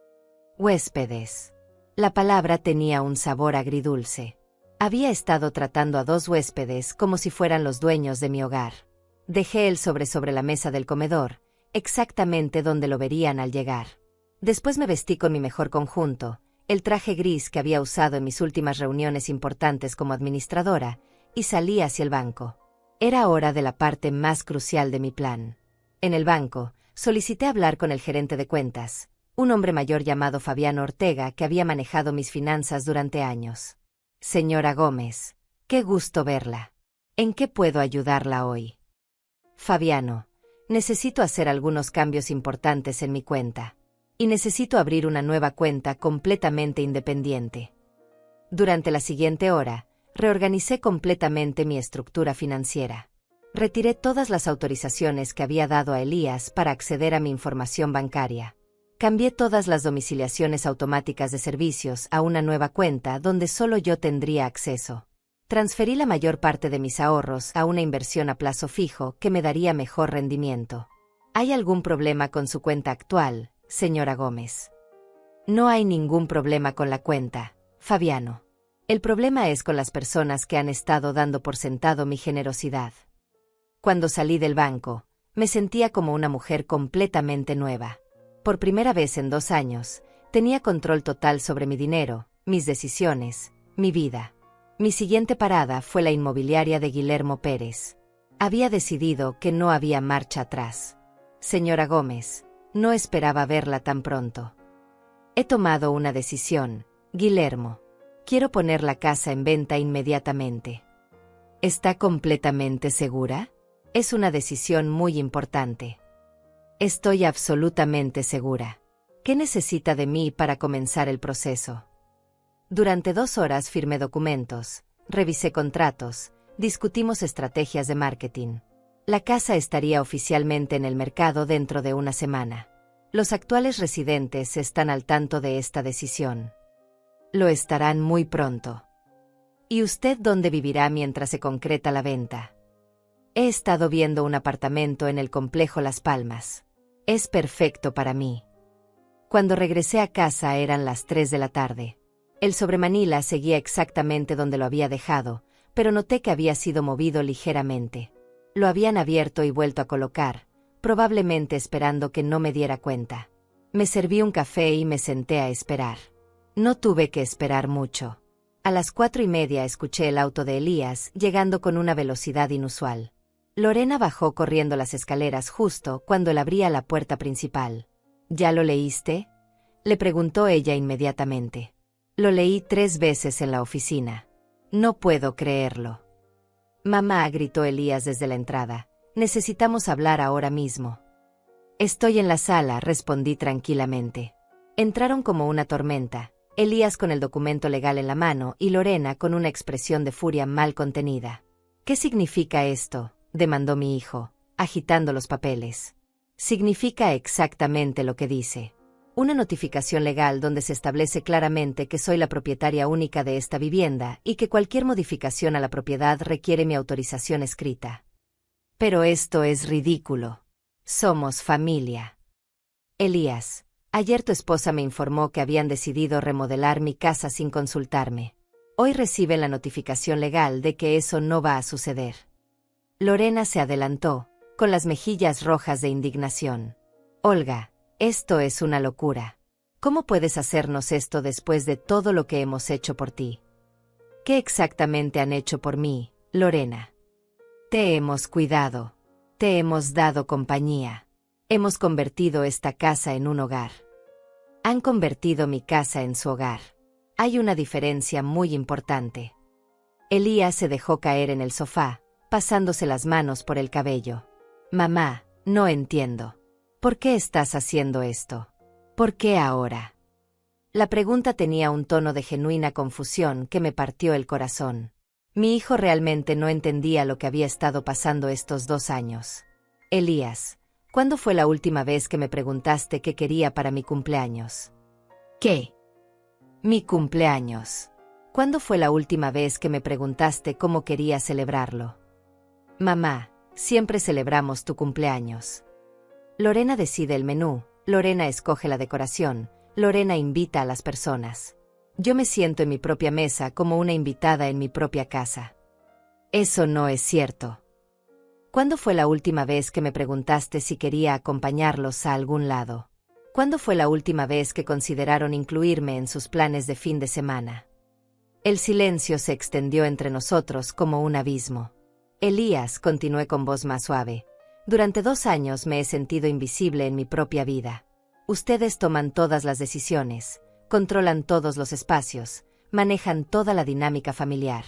Huéspedes. La palabra tenía un sabor agridulce. Había estado tratando a 2 huéspedes como si fueran los dueños de mi hogar. Dejé el sobre la mesa del comedor, exactamente donde lo verían al llegar. Después me vestí con mi mejor conjunto, el traje gris que había usado en mis últimas reuniones importantes como administradora, y salí hacia el banco. Era hora de la parte más crucial de mi plan. En el banco, solicité hablar con el gerente de cuentas, un hombre mayor llamado Fabiano Ortega que había manejado mis finanzas durante años. Señora Gómez, qué gusto verla. ¿En qué puedo ayudarla hoy? Fabiano, necesito hacer algunos cambios importantes en mi cuenta. Y necesito abrir una nueva cuenta completamente independiente. Durante la siguiente hora, reorganicé completamente mi estructura financiera. Retiré todas las autorizaciones que había dado a Elías para acceder a mi información bancaria. Cambié todas las domiciliaciones automáticas de servicios a una nueva cuenta donde solo yo tendría acceso. Transferí la mayor parte de mis ahorros a una inversión a plazo fijo que me daría mejor rendimiento. ¿Hay algún problema con su cuenta actual, señora Gómez? No hay ningún problema con la cuenta, Fabiano. El problema es con las personas que han estado dando por sentado mi generosidad. Cuando salí del banco, me sentía como una mujer completamente nueva. Por primera vez en 2 años, tenía control total sobre mi dinero, mis decisiones, mi vida. Mi siguiente parada fue la inmobiliaria de Guillermo Pérez. Había decidido que no había marcha atrás. Señora Gómez, no esperaba verla tan pronto. He tomado una decisión, Guillermo. Quiero poner la casa en venta inmediatamente. ¿Está completamente segura? Es una decisión muy importante. Estoy absolutamente segura. ¿Qué necesita de mí para comenzar el proceso? Durante 2 horas firmé documentos, revisé contratos, discutimos estrategias de marketing. La casa estaría oficialmente en el mercado dentro de una semana. Los actuales residentes están al tanto de esta decisión. Lo estarán muy pronto. ¿Y usted dónde vivirá mientras se concreta la venta? He estado viendo un apartamento en el complejo Las Palmas. Es perfecto para mí. Cuando regresé a casa eran las 3 de la tarde. El sobremanila seguía exactamente donde lo había dejado, pero noté que había sido movido ligeramente. Lo habían abierto y vuelto a colocar, probablemente esperando que no me diera cuenta. Me serví un café y me senté a esperar. No tuve que esperar mucho. A las 4:30 escuché el auto de Elías llegando con una velocidad inusual. Lorena bajó corriendo las escaleras justo cuando él abría la puerta principal. ¿Ya lo leíste?, le preguntó ella inmediatamente. Lo leí 3 veces en la oficina. No puedo creerlo. Mamá, gritó Elías desde la entrada. Necesitamos hablar ahora mismo. Estoy en la sala, respondí tranquilamente. Entraron como una tormenta, Elías con el documento legal en la mano y Lorena con una expresión de furia mal contenida. ¿Qué significa esto?, demandó mi hijo, agitando los papeles. Significa exactamente lo que dice. Una notificación legal donde se establece claramente que soy la propietaria única de esta vivienda y que cualquier modificación a la propiedad requiere mi autorización escrita. Pero esto es ridículo. Somos familia. Elías, ayer tu esposa me informó que habían decidido remodelar mi casa sin consultarme. Hoy reciben la notificación legal de que eso no va a suceder. Lorena se adelantó, con las mejillas rojas de indignación. Olga, esto es una locura. ¿Cómo puedes hacernos esto después de todo lo que hemos hecho por ti? ¿Qué exactamente han hecho por mí, Lorena? Te hemos cuidado. Te hemos dado compañía. Hemos convertido esta casa en un hogar. Han convertido mi casa en su hogar. Hay una diferencia muy importante. Elías se dejó caer en el sofá, pasándose las manos por el cabello. Mamá, no entiendo. ¿Por qué estás haciendo esto? ¿Por qué ahora? La pregunta tenía un tono de genuina confusión que me partió el corazón. Mi hijo realmente no entendía lo que había estado pasando estos 2 años. Elías, ¿cuándo fue la última vez que me preguntaste qué quería para mi cumpleaños? ¿Qué? Mi cumpleaños. ¿Cuándo fue la última vez que me preguntaste cómo quería celebrarlo? Mamá, siempre celebramos tu cumpleaños. Lorena decide el menú, Lorena escoge la decoración, Lorena invita a las personas. Yo me siento en mi propia mesa como una invitada en mi propia casa. Eso no es cierto. ¿Cuándo fue la última vez que me preguntaste si quería acompañarlos a algún lado? ¿Cuándo fue la última vez que consideraron incluirme en sus planes de fin de semana? El silencio se extendió entre nosotros como un abismo. Elías, continué con voz más suave. Durante 2 años me he sentido invisible en mi propia vida. Ustedes toman todas las decisiones, controlan todos los espacios, manejan toda la dinámica familiar.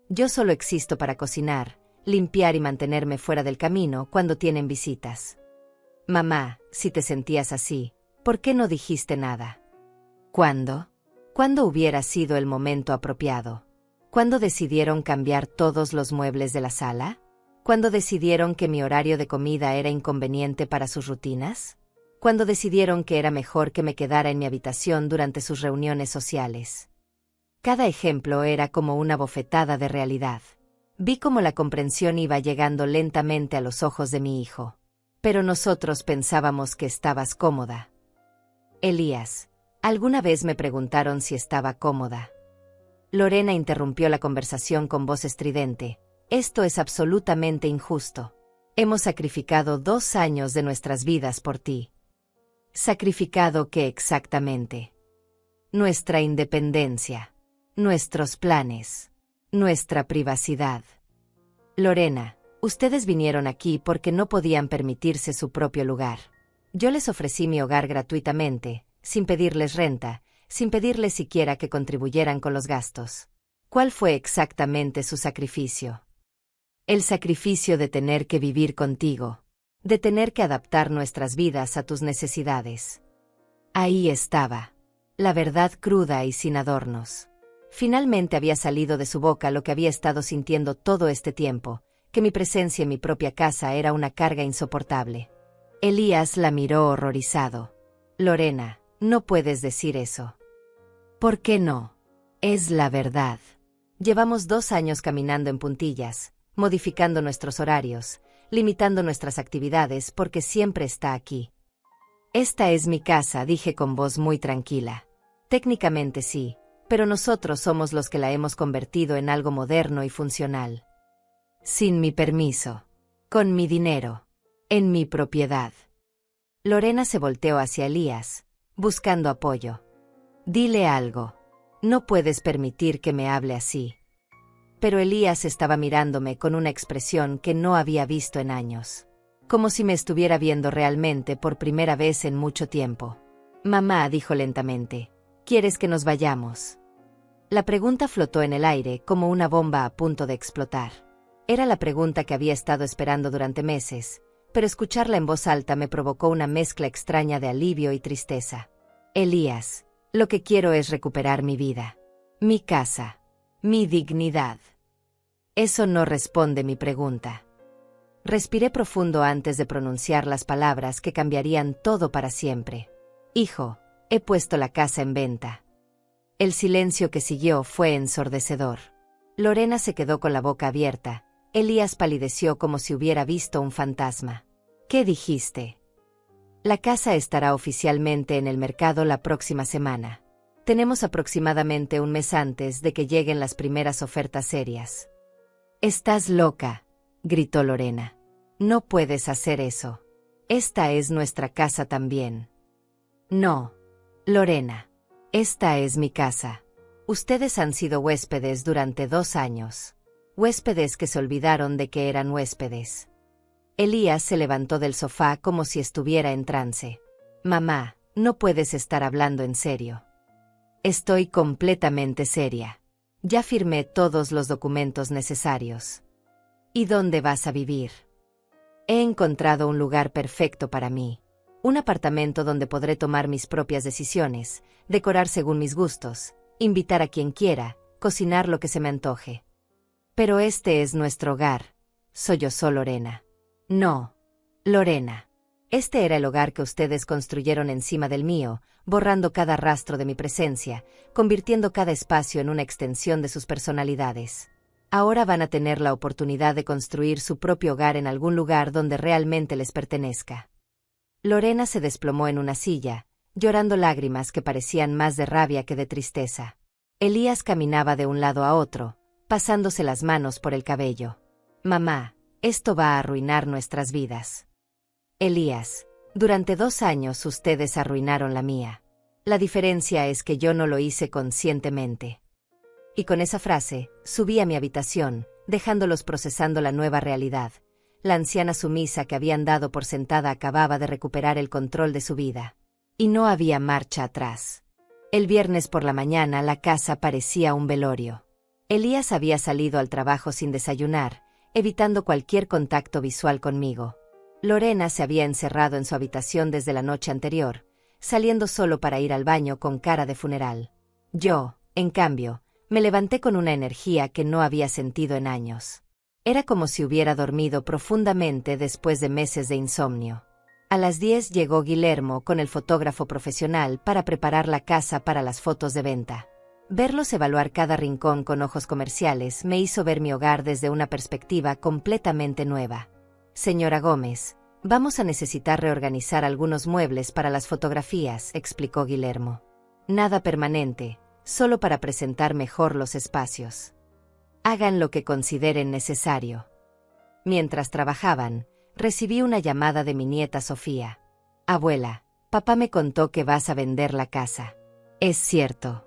Yo solo existo para cocinar, limpiar y mantenerme fuera del camino cuando tienen visitas. Mamá, si te sentías así, ¿por qué no dijiste nada? ¿Cuándo? ¿Cuándo hubiera sido el momento apropiado? ¿Cuándo decidieron cambiar todos los muebles de la sala? ¿Cuándo decidieron que mi horario de comida era inconveniente para sus rutinas? ¿Cuándo decidieron que era mejor que me quedara en mi habitación durante sus reuniones sociales? Cada ejemplo era como una bofetada de realidad. Vi cómo la comprensión iba llegando lentamente a los ojos de mi hijo. Pero nosotros pensábamos que estabas cómoda. Elías, ¿alguna vez me preguntaron si estaba cómoda? Lorena interrumpió la conversación con voz estridente. Esto es absolutamente injusto. Hemos sacrificado 2 años de nuestras vidas por ti. ¿Sacrificado qué exactamente? Nuestra independencia, nuestros planes, nuestra privacidad. Lorena, ustedes vinieron aquí porque no podían permitirse su propio lugar. Yo les ofrecí mi hogar gratuitamente, sin pedirles renta, sin pedirles siquiera que contribuyeran con los gastos. ¿Cuál fue exactamente su sacrificio? El sacrificio de tener que vivir contigo, de tener que adaptar nuestras vidas a tus necesidades. Ahí estaba, la verdad cruda y sin adornos. Finalmente había salido de su boca lo que había estado sintiendo todo este tiempo, que mi presencia en mi propia casa era una carga insoportable. Elías la miró horrorizado. Lorena, no puedes decir eso. ¿Por qué no? Es la verdad. Llevamos 2 años caminando en puntillas, modificando nuestros horarios, limitando nuestras actividades porque siempre está aquí. Esta es mi casa, dije con voz muy tranquila. Técnicamente sí, pero nosotros somos los que la hemos convertido en algo moderno y funcional. Sin mi permiso. Con mi dinero. En mi propiedad. Lorena se volteó hacia Elías, buscando apoyo. Dile algo. No puedes permitir que me hable así. Pero Elías estaba mirándome con una expresión que no había visto en años. Como si me estuviera viendo realmente por primera vez en mucho tiempo. Mamá, dijo lentamente, ¿quieres que nos vayamos? La pregunta flotó en el aire como una bomba a punto de explotar. Era la pregunta que había estado esperando durante meses, pero escucharla en voz alta me provocó una mezcla extraña de alivio y tristeza. Elías, lo que quiero es recuperar mi vida, mi casa, mi dignidad. Eso no responde mi pregunta. Respiré profundo antes de pronunciar las palabras que cambiarían todo para siempre. Hijo, he puesto la casa en venta. El silencio que siguió fue ensordecedor. Lorena se quedó con la boca abierta. Elías palideció como si hubiera visto un fantasma. ¿Qué dijiste? La casa estará oficialmente en el mercado la próxima semana. Tenemos aproximadamente un mes antes de que lleguen las primeras ofertas serias. «Estás loca», gritó Lorena. «No puedes hacer eso. Esta es nuestra casa también». «No, Lorena. Esta es mi casa. Ustedes han sido huéspedes durante 2 años. Huéspedes que se olvidaron de que eran huéspedes». Elías se levantó del sofá como si estuviera en trance. «Mamá, no puedes estar hablando en serio». «Estoy completamente seria. Ya firmé todos los documentos necesarios». «¿Y dónde vas a vivir?» «He encontrado un lugar perfecto para mí. Un apartamento donde podré tomar mis propias decisiones, decorar según mis gustos, invitar a quien quiera, cocinar lo que se me antoje». «Pero este es nuestro hogar», sollozó Lorena. «No, Lorena. Este era el hogar que ustedes construyeron encima del mío, borrando cada rastro de mi presencia, convirtiendo cada espacio en una extensión de sus personalidades. Ahora van a tener la oportunidad de construir su propio hogar en algún lugar donde realmente les pertenezca». Lorena se desplomó en una silla, llorando lágrimas que parecían más de rabia que de tristeza. Elías caminaba de un lado a otro, pasándose las manos por el cabello. «Mamá, esto va a arruinar nuestras vidas». «Elías, durante 2 años ustedes arruinaron la mía. La diferencia es que yo no lo hice conscientemente». Y con esa frase, subí a mi habitación, dejándolos procesando la nueva realidad. La anciana sumisa que habían dado por sentada acababa de recuperar el control de su vida. Y no había marcha atrás. El viernes por la mañana la casa parecía un velorio. Elías había salido al trabajo sin desayunar, evitando cualquier contacto visual conmigo. Lorena se había encerrado en su habitación desde la noche anterior, saliendo solo para ir al baño con cara de funeral. Yo, en cambio, me levanté con una energía que no había sentido en años. Era como si hubiera dormido profundamente después de meses de insomnio. A las 10 llegó Guillermo con el fotógrafo profesional para preparar la casa para las fotos de venta. Verlos evaluar cada rincón con ojos comerciales me hizo ver mi hogar desde una perspectiva completamente nueva. «Señora Gómez, vamos a necesitar reorganizar algunos muebles para las fotografías», explicó Guillermo. «Nada permanente, solo para presentar mejor los espacios. Hagan lo que consideren necesario». Mientras trabajaban, recibí una llamada de mi nieta Sofía. «Abuela, papá me contó que vas a vender la casa. ¿Es cierto?».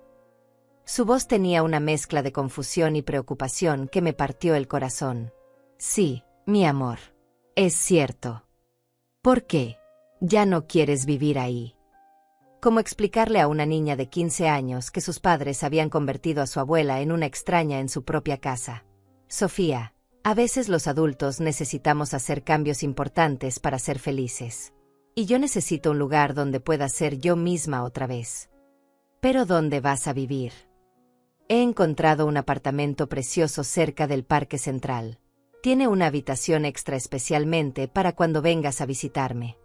Su voz tenía una mezcla de confusión y preocupación que me partió el corazón. «Sí, mi amor. Es cierto». «¿Por qué? ¿Ya no quieres vivir ahí?». ¿Cómo explicarle a una niña de 15 años que sus padres habían convertido a su abuela en una extraña en su propia casa? «Sofía, a veces los adultos necesitamos hacer cambios importantes para ser felices. Y yo necesito un lugar donde pueda ser yo misma otra vez». «¿Pero dónde vas a vivir?». «He encontrado un apartamento precioso cerca del Parque Central. Tiene una habitación extra especialmente para cuando vengas a visitarme.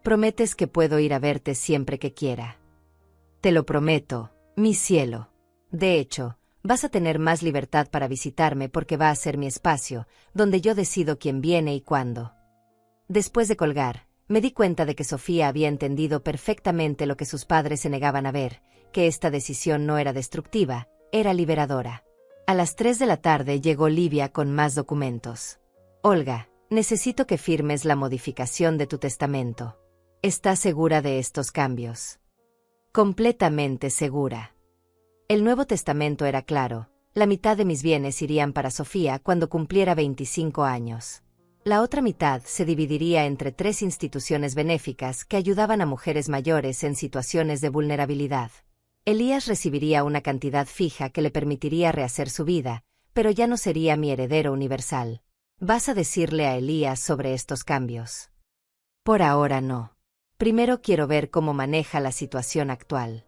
¿Prometes que puedo ir a verte siempre que quiera?». «Te lo prometo, mi cielo. De hecho, vas a tener más libertad para visitarme porque va a ser mi espacio, donde yo decido quién viene y cuándo». Después de colgar, me di cuenta de que Sofía había entendido perfectamente lo que sus padres se negaban a ver, que esta decisión no era destructiva, era liberadora. A las 3 de la tarde llegó Livia con más documentos. «Olga, necesito que firmes la modificación de tu testamento. ¿Estás segura de estos cambios?». «Completamente segura». El Nuevo Testamento era claro, La mitad de mis bienes irían para Sofía cuando cumpliera 25 años. La otra mitad se dividiría entre 3 instituciones benéficas que ayudaban a mujeres mayores en situaciones de vulnerabilidad. Elías recibiría una cantidad fija que le permitiría rehacer su vida, pero ya no sería mi heredero universal. ¿Vas a decirle a Elías sobre estos cambios? Por ahora no. Primero quiero ver cómo maneja la situación actual.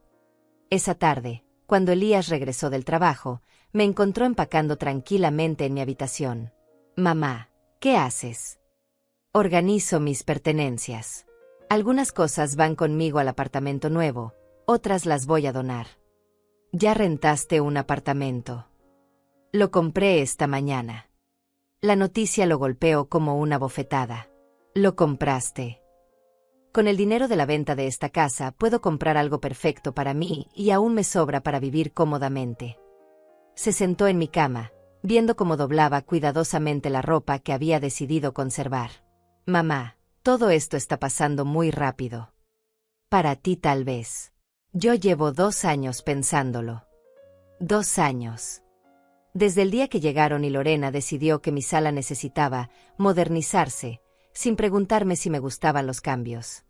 Esa tarde, cuando Elías regresó del trabajo, me encontró empacando tranquilamente en mi habitación. Mamá, ¿qué haces? Organizo mis pertenencias. Algunas cosas van conmigo al apartamento nuevo, otras las voy a donar. ¿Ya rentaste un apartamento? Lo compré esta mañana. La noticia lo golpeó como una bofetada. ¿Lo compraste? Con el dinero de la venta de esta casa puedo comprar algo perfecto para mí y aún me sobra para vivir cómodamente. Se sentó en mi cama, viendo cómo doblaba cuidadosamente la ropa que había decidido conservar. Mamá, todo esto está pasando muy rápido. Para ti tal vez. Yo llevo 2 años pensándolo. 2 años. Desde el día que llegaron y Lorena decidió que mi sala necesitaba modernizarse, sin preguntarme si me gustaban los cambios.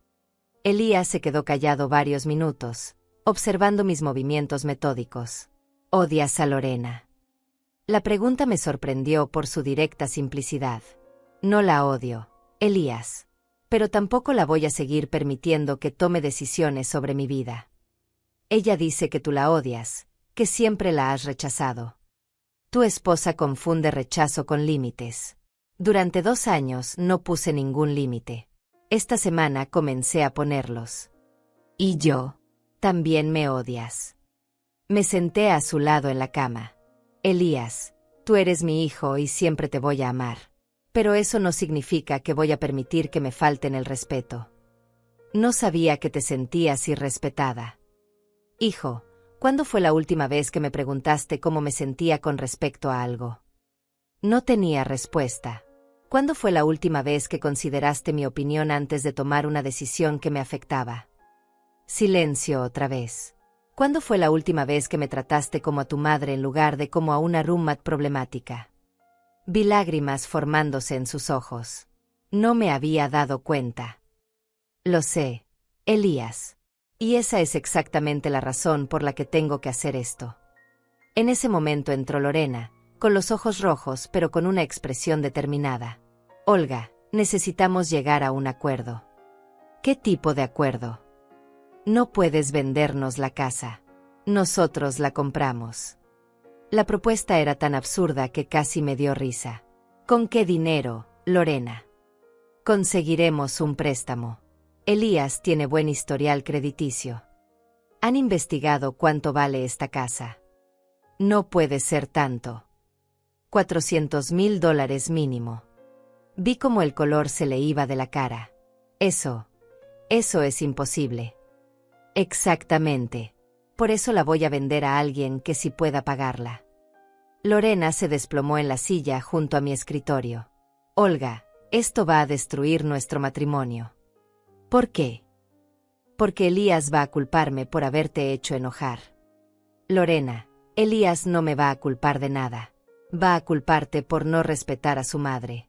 Elías se quedó callado varios minutos, observando mis movimientos metódicos. ¿Odias a Lorena? La pregunta me sorprendió por su directa simplicidad. No la odio, Elías, pero tampoco la voy a seguir permitiendo que tome decisiones sobre mi vida. Ella dice que tú la odias, que siempre la has rechazado. Tu esposa confunde rechazo con límites. Durante 2 años no puse ningún límite. Esta semana comencé a ponerlos. ¿Y yo? También me odias. Me senté a su lado en la cama. Elías, tú eres mi hijo y siempre te voy a amar. Pero eso no significa que voy a permitir que me falten el respeto. No sabía que te sentías irrespetada. Hijo, ¿cuándo fue la última vez que me preguntaste cómo me sentía con respecto a algo? No tenía respuesta. ¿Cuándo fue la última vez que consideraste mi opinión antes de tomar una decisión que me afectaba? Silencio otra vez. ¿Cuándo fue la última vez que me trataste como a tu madre en lugar de como a una roommate problemática? Vi lágrimas formándose en sus ojos. No me había dado cuenta. Lo sé, Elías. Y esa es exactamente la razón por la que tengo que hacer esto. En ese momento entró Lorena, con los ojos rojos pero con una expresión determinada. Olga, necesitamos llegar a un acuerdo. ¿Qué tipo de acuerdo? No puedes vendernos la casa. Nosotros la compramos. La propuesta era tan absurda que casi me dio risa. ¿Con qué dinero, Lorena? Conseguiremos un préstamo. Elías tiene buen historial crediticio. ¿Han investigado cuánto vale esta casa? No puede ser tanto. $400,000 mínimo. Vi cómo el color se le iba de la cara. Eso es imposible. Exactamente. Por eso la voy a vender a alguien que sí pueda pagarla. Lorena se desplomó en la silla junto a mi escritorio. Olga, esto va a destruir nuestro matrimonio. ¿Por qué? Porque Elías va a culparme por haberte hecho enojar. Lorena, Elías no me va a culpar de nada. Va a culparte por no respetar a su madre.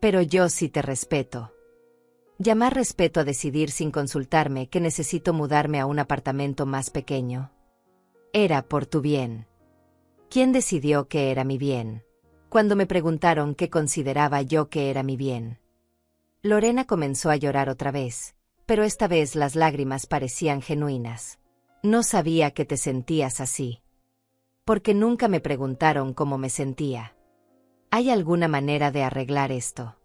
Pero yo sí te respeto. Llamar respeto a decidir sin consultarme que necesito mudarme a un apartamento más pequeño. Era por tu bien. ¿Quién decidió que era mi bien? Cuando me preguntaron qué consideraba yo que era mi bien. Lorena comenzó a llorar otra vez, pero esta vez las lágrimas parecían genuinas. No sabía que te sentías así. Porque nunca me preguntaron cómo me sentía. ¿Hay alguna manera de arreglar esto?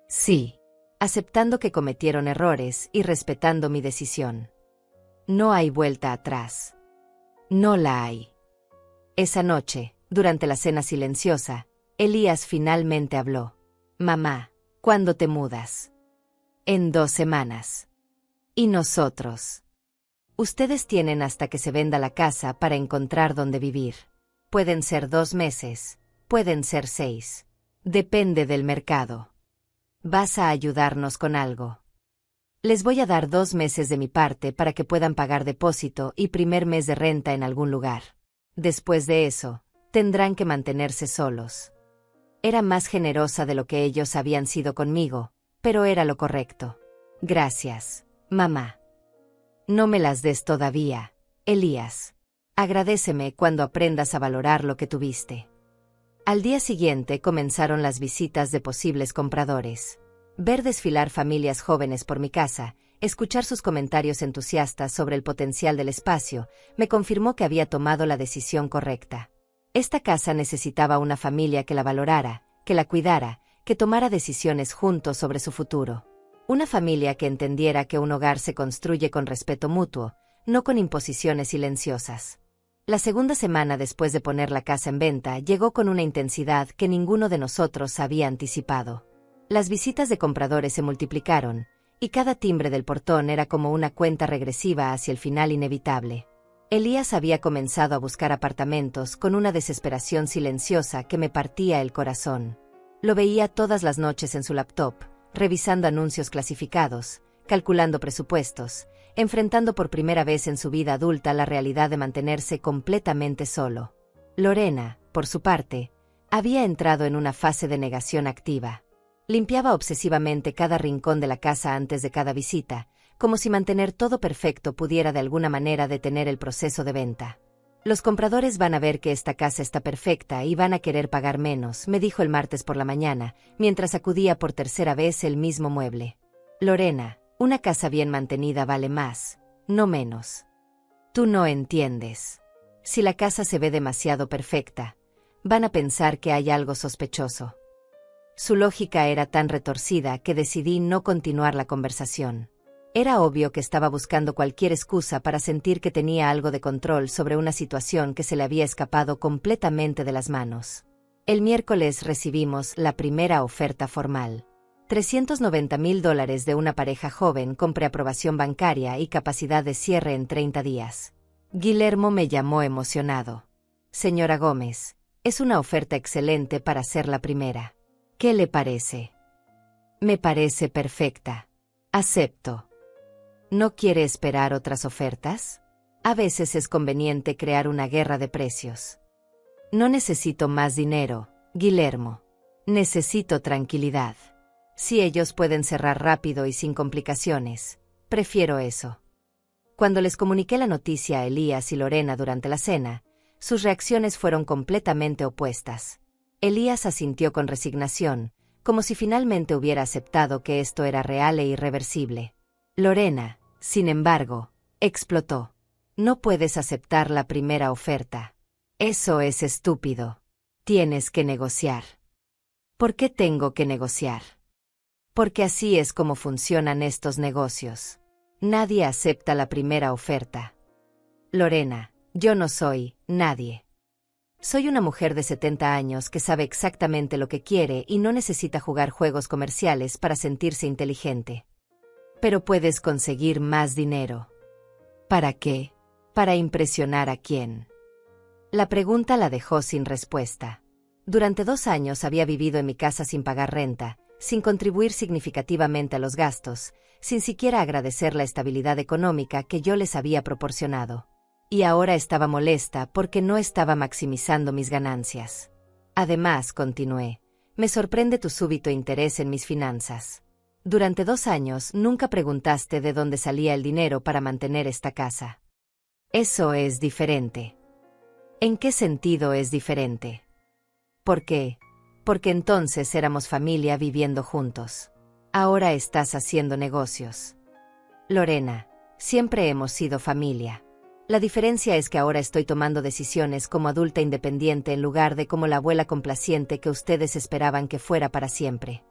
Sí. Aceptando que cometieron errores y respetando mi decisión. No hay vuelta atrás. No la hay. Esa noche, durante la cena silenciosa, Elías finalmente habló. Mamá, ¿cuándo te mudas? En 2 semanas. ¿Y nosotros? Ustedes tienen hasta que se venda la casa para encontrar dónde vivir. Pueden ser 2 meses, pueden ser 6. Depende del mercado. ¿Vas a ayudarnos con algo? Les voy a dar 2 meses de mi parte para que puedan pagar depósito y primer mes de renta en algún lugar. Después de eso, Tendrán que mantenerse solos. Era más generosa de lo que ellos habían sido conmigo, pero era lo correcto. Gracias, mamá. No me las des todavía, Elías. Agradéceme cuando aprendas a valorar lo que tuviste. Al día siguiente comenzaron las visitas de posibles compradores. Ver desfilar familias jóvenes por mi casa, escuchar sus comentarios entusiastas sobre el potencial del espacio, me confirmó que había tomado la decisión correcta. Esta casa necesitaba una familia que la valorara, que la cuidara, que tomara decisiones juntos sobre su futuro. Una familia que entendiera que un hogar se construye con respeto mutuo, no con imposiciones silenciosas. La segunda semana después de poner la casa en venta llegó con una intensidad que ninguno de nosotros había anticipado. Las visitas de compradores se multiplicaron, y cada timbre del portón era como una cuenta regresiva hacia el final inevitable. Elías había comenzado a buscar apartamentos con una desesperación silenciosa que me partía el corazón. Lo veía todas las noches en su laptop, revisando anuncios clasificados, calculando presupuestos, enfrentando por primera vez en su vida adulta la realidad de mantenerse completamente solo. Lorena, por su parte, había entrado en una fase de negación activa. Limpiaba obsesivamente cada rincón de la casa antes de cada visita, como si mantener todo perfecto pudiera de alguna manera detener el proceso de venta. Los compradores van a ver que esta casa está perfecta y van a querer pagar menos, me dijo el martes por la mañana, mientras sacudía por tercera vez el mismo mueble. Lorena, una casa bien mantenida vale más, no menos. Tú no entiendes. Si la casa se ve demasiado perfecta, van a pensar que hay algo sospechoso. Su lógica era tan retorcida que decidí no continuar la conversación. Era obvio que estaba buscando cualquier excusa para sentir que tenía algo de control sobre una situación que se le había escapado completamente de las manos. El miércoles recibimos la primera oferta formal. $390,000 de una pareja joven con preaprobación bancaria y capacidad de cierre en 30 días. Guillermo me llamó emocionado. Señora Gómez, es una oferta excelente para ser la primera. ¿Qué le parece? Me parece perfecta. Acepto. ¿No quiere esperar otras ofertas? A veces es conveniente crear una guerra de precios. No necesito más dinero, Guillermo. Necesito tranquilidad. Si ellos pueden cerrar rápido y sin complicaciones, prefiero eso. Cuando les comuniqué la noticia a Elías y Lorena durante la cena, sus reacciones fueron completamente opuestas. Elías asintió con resignación, como si finalmente hubiera aceptado que esto era real e irreversible. Lorena, sin embargo, explotó. No puedes aceptar la primera oferta. Eso es estúpido. Tienes que negociar. ¿Por qué tengo que negociar? Porque así es como funcionan estos negocios. Nadie acepta la primera oferta. Lorena, yo no soy nadie. Soy una mujer de 70 años que sabe exactamente lo que quiere y no necesita jugar juegos comerciales para sentirse inteligente. Pero puedes conseguir más dinero. ¿Para qué? ¿Para impresionar a quién? La pregunta la dejó sin respuesta. Durante 2 años había vivido en mi casa sin pagar renta, sin contribuir significativamente a los gastos, sin siquiera agradecer la estabilidad económica que yo les había proporcionado. Y ahora estaba molesta porque no estaba maximizando mis ganancias. Además, continué, me sorprende tu súbito interés en mis finanzas. Durante 2 años nunca preguntaste de dónde salía el dinero para mantener esta casa. Eso es diferente. ¿En qué sentido es diferente? ¿Por qué? Porque entonces éramos familia viviendo juntos. Ahora estás haciendo negocios. Lorena, siempre hemos sido familia. La diferencia es que ahora estoy tomando decisiones como adulta independiente en lugar de como la abuela complaciente que ustedes esperaban que fuera para siempre.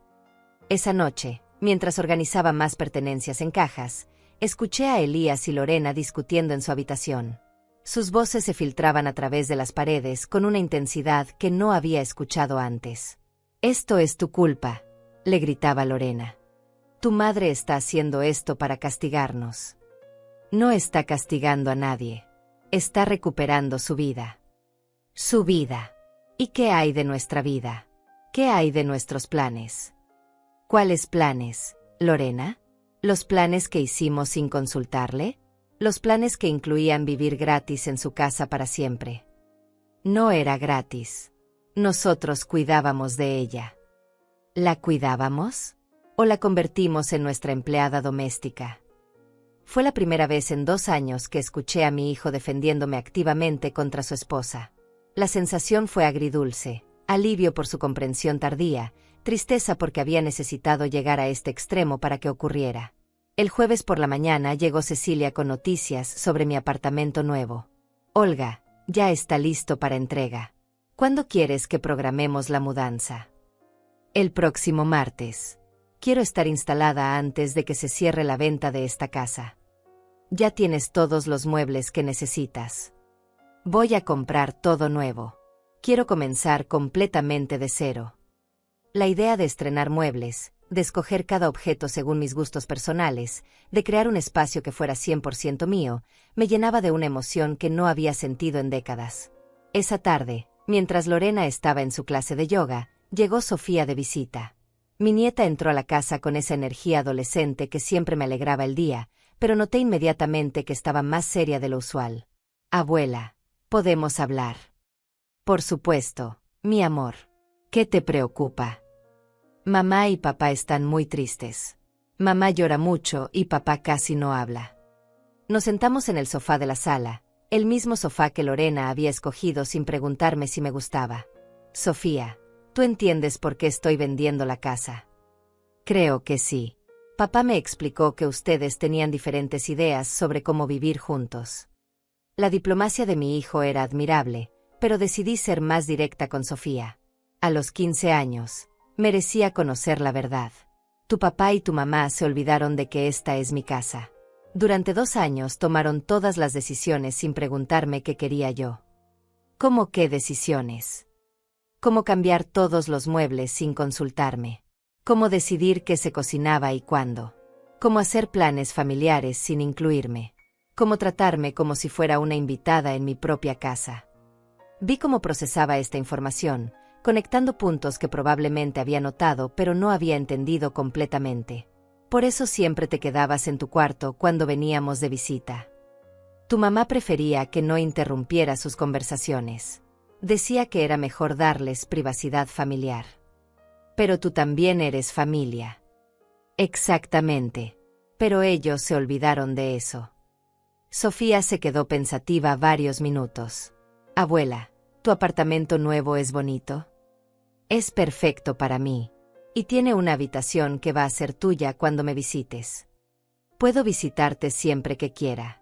Esa noche, mientras organizaba más pertenencias en cajas, escuché a Elías y Lorena discutiendo en su habitación. Sus voces se filtraban a través de las paredes con una intensidad que no había escuchado antes. «Esto es tu culpa», le gritaba Lorena. «Tu madre está haciendo esto para castigarnos». No está castigando a nadie. Está recuperando su vida. Su vida. ¿Y qué hay de nuestra vida? ¿Qué hay de nuestros planes? ¿Cuáles planes, Lorena? ¿Los planes que hicimos sin consultarle? Los planes que incluían vivir gratis en su casa para siempre. No era gratis. Nosotros cuidábamos de ella. ¿La cuidábamos? ¿O la convertimos en nuestra empleada doméstica? Fue la primera vez en 2 años que escuché a mi hijo defendiéndome activamente contra su esposa. La sensación fue agridulce, alivio por su comprensión tardía, tristeza porque había necesitado llegar a este extremo para que ocurriera. El jueves por la mañana llegó Cecilia con noticias sobre mi apartamento nuevo. Olga, ya está listo para entrega. ¿Cuándo quieres que programemos la mudanza? El próximo martes. Quiero estar instalada antes de que se cierre la venta de esta casa. Ya tienes todos los muebles que necesitas. Voy a comprar todo nuevo. Quiero comenzar completamente de cero. La idea de estrenar muebles, de escoger cada objeto según mis gustos personales, de crear un espacio que fuera 100% mío, me llenaba de una emoción que no había sentido en décadas. Esa tarde, mientras Lorena estaba en su clase de yoga, llegó Sofía de visita. Mi nieta entró a la casa con esa energía adolescente que siempre me alegraba el día, pero noté inmediatamente que estaba más seria de lo usual. Abuela, ¿podemos hablar? Por supuesto, mi amor. ¿Qué te preocupa? Mamá y papá están muy tristes. Mamá llora mucho y papá casi no habla. Nos sentamos en el sofá de la sala, el mismo sofá que Lorena había escogido sin preguntarme si me gustaba. Sofía, ¿tú entiendes por qué estoy vendiendo la casa? Creo que sí. Papá me explicó que ustedes tenían diferentes ideas sobre cómo vivir juntos. La diplomacia de mi hijo era admirable, pero decidí ser más directa con Sofía. A los 15 años, merecía conocer la verdad. Tu papá y tu mamá se olvidaron de que esta es mi casa. Durante 2 años tomaron todas las decisiones sin preguntarme qué quería yo. ¿Cómo qué decisiones? ¿Cómo cambiar todos los muebles sin consultarme? ¿Cómo decidir qué se cocinaba y cuándo? ¿Cómo hacer planes familiares sin incluirme? ¿Cómo tratarme como si fuera una invitada en mi propia casa? Vi cómo procesaba esta información, conectando puntos que probablemente había notado pero no había entendido completamente. Por eso siempre te quedabas en tu cuarto cuando veníamos de visita. Tu mamá prefería que no interrumpiera sus conversaciones. Decía que era mejor darles privacidad familiar. Pero tú también eres familia. Exactamente. Pero ellos se olvidaron de eso. Sofía se quedó pensativa varios minutos. Abuela, ¿tu apartamento nuevo es bonito? Es perfecto para mí. Y tiene una habitación que va a ser tuya cuando me visites. Puedo visitarte siempre que quiera.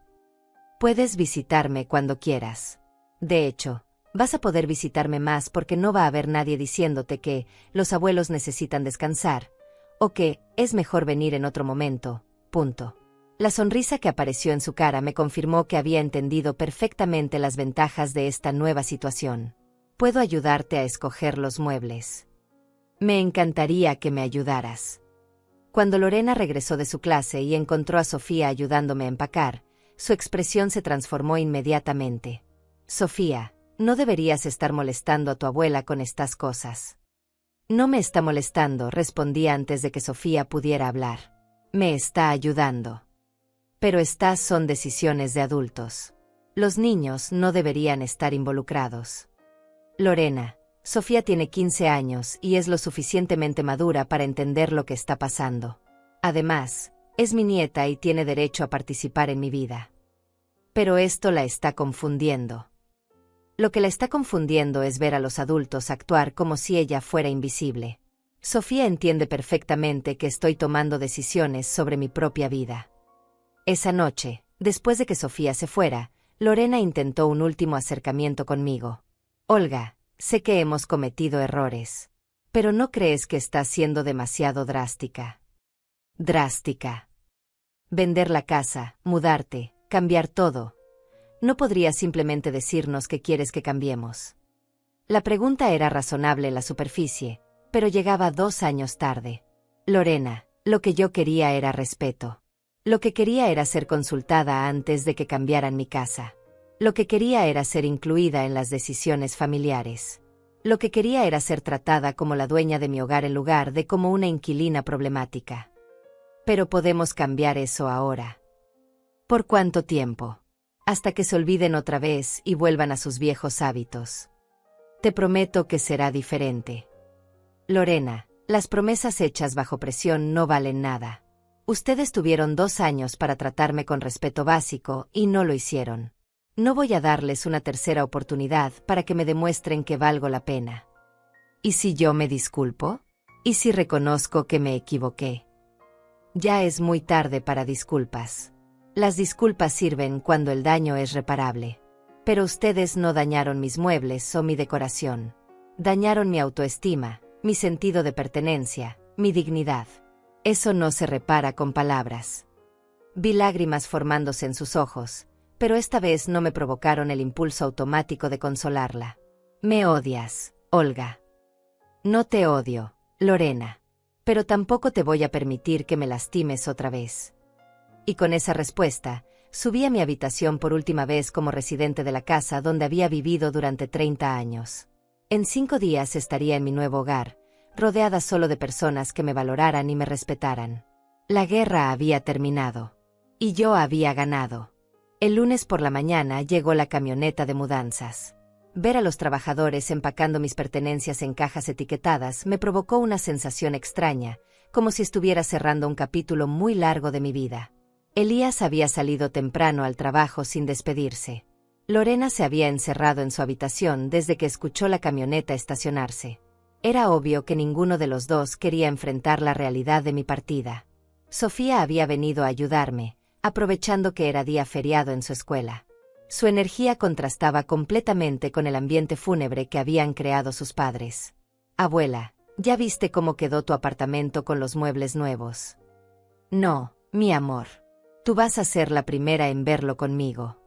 Puedes visitarme cuando quieras. De hecho, vas a poder visitarme más porque no va a haber nadie diciéndote que los abuelos necesitan descansar, o que es mejor venir en otro momento, punto. La sonrisa que apareció en su cara me confirmó que había entendido perfectamente las ventajas de esta nueva situación. Puedo ayudarte a escoger los muebles. Me encantaría que me ayudaras. Cuando Lorena regresó de su clase y encontró a Sofía ayudándome a empacar, su expresión se transformó inmediatamente. Sofía, no deberías estar molestando a tu abuela con estas cosas. No me está molestando, respondí antes de que Sofía pudiera hablar. Me está ayudando. Pero estas son decisiones de adultos. Los niños no deberían estar involucrados. Lorena, Sofía tiene 15 años y es lo suficientemente madura para entender lo que está pasando. Además, es mi nieta y tiene derecho a participar en mi vida. Pero esto la está confundiendo. Lo que la está confundiendo es ver a los adultos actuar como si ella fuera invisible. Sofía entiende perfectamente que estoy tomando decisiones sobre mi propia vida. Esa noche, después de que Sofía se fuera, Lorena intentó un último acercamiento conmigo. Olga, sé que hemos cometido errores. Pero ¿no crees que estás siendo demasiado drástica? Drástica. Vender la casa, mudarte, cambiar todo. ¿No podrías simplemente decirnos que quieres que cambiemos? La pregunta era razonable en la superficie, pero llegaba 2 años tarde. Lorena, lo que yo quería era respeto. Lo que quería era ser consultada antes de que cambiaran mi casa. Lo que quería era ser incluida en las decisiones familiares. Lo que quería era ser tratada como la dueña de mi hogar en lugar de como una inquilina problemática. Pero podemos cambiar eso ahora. ¿Por cuánto tiempo? Hasta que se olviden otra vez y vuelvan a sus viejos hábitos. Te prometo que será diferente. Lorena, las promesas hechas bajo presión no valen nada. Ustedes tuvieron 2 años para tratarme con respeto básico y no lo hicieron. No voy a darles una tercera oportunidad para que me demuestren que valgo la pena. ¿Y si yo me disculpo? ¿Y si reconozco que me equivoqué? Ya es muy tarde para disculpas. Las disculpas sirven cuando el daño es reparable. Pero ustedes no dañaron mis muebles o mi decoración. Dañaron mi autoestima, mi sentido de pertenencia, mi dignidad. Eso no se repara con palabras. Vi lágrimas formándose en sus ojos, pero esta vez no me provocaron el impulso automático de consolarla. Me odias, Olga. No te odio, Lorena. Pero tampoco te voy a permitir que me lastimes otra vez. Y con esa respuesta, subí a mi habitación por última vez como residente de la casa donde había vivido durante 30 años. En 5 días estaría en mi nuevo hogar, rodeada solo de personas que me valoraran y me respetaran. La guerra había terminado. Y yo había ganado. El lunes por la mañana llegó la camioneta de mudanzas. Ver a los trabajadores empacando mis pertenencias en cajas etiquetadas me provocó una sensación extraña, como si estuviera cerrando un capítulo muy largo de mi vida. Elías había salido temprano al trabajo sin despedirse. Lorena se había encerrado en su habitación desde que escuchó la camioneta estacionarse. Era obvio que ninguno de los dos quería enfrentar la realidad de mi partida. Sofía había venido a ayudarme, aprovechando que era día feriado en su escuela. Su energía contrastaba completamente con el ambiente fúnebre que habían creado sus padres. Abuela, ¿ya viste cómo quedó tu apartamento con los muebles nuevos? No, mi amor. Tú vas a ser la primera en verlo conmigo.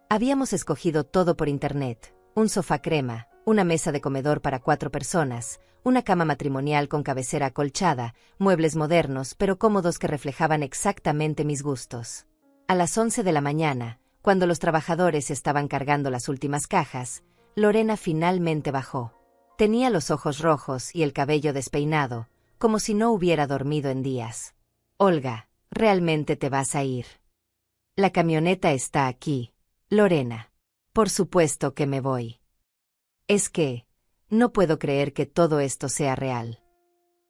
Habíamos escogido todo por internet: un sofá crema, una mesa de comedor para 4 personas, una cama matrimonial con cabecera acolchada, muebles modernos pero cómodos que reflejaban exactamente mis gustos. A las 11 de la mañana, cuando los trabajadores estaban cargando las últimas cajas, Lorena finalmente bajó. Tenía los ojos rojos y el cabello despeinado, como si no hubiera dormido en días. Olga, ¿realmente te vas a ir? La camioneta está aquí, Lorena. Por supuesto que me voy. Es que, no puedo creer que todo esto sea real.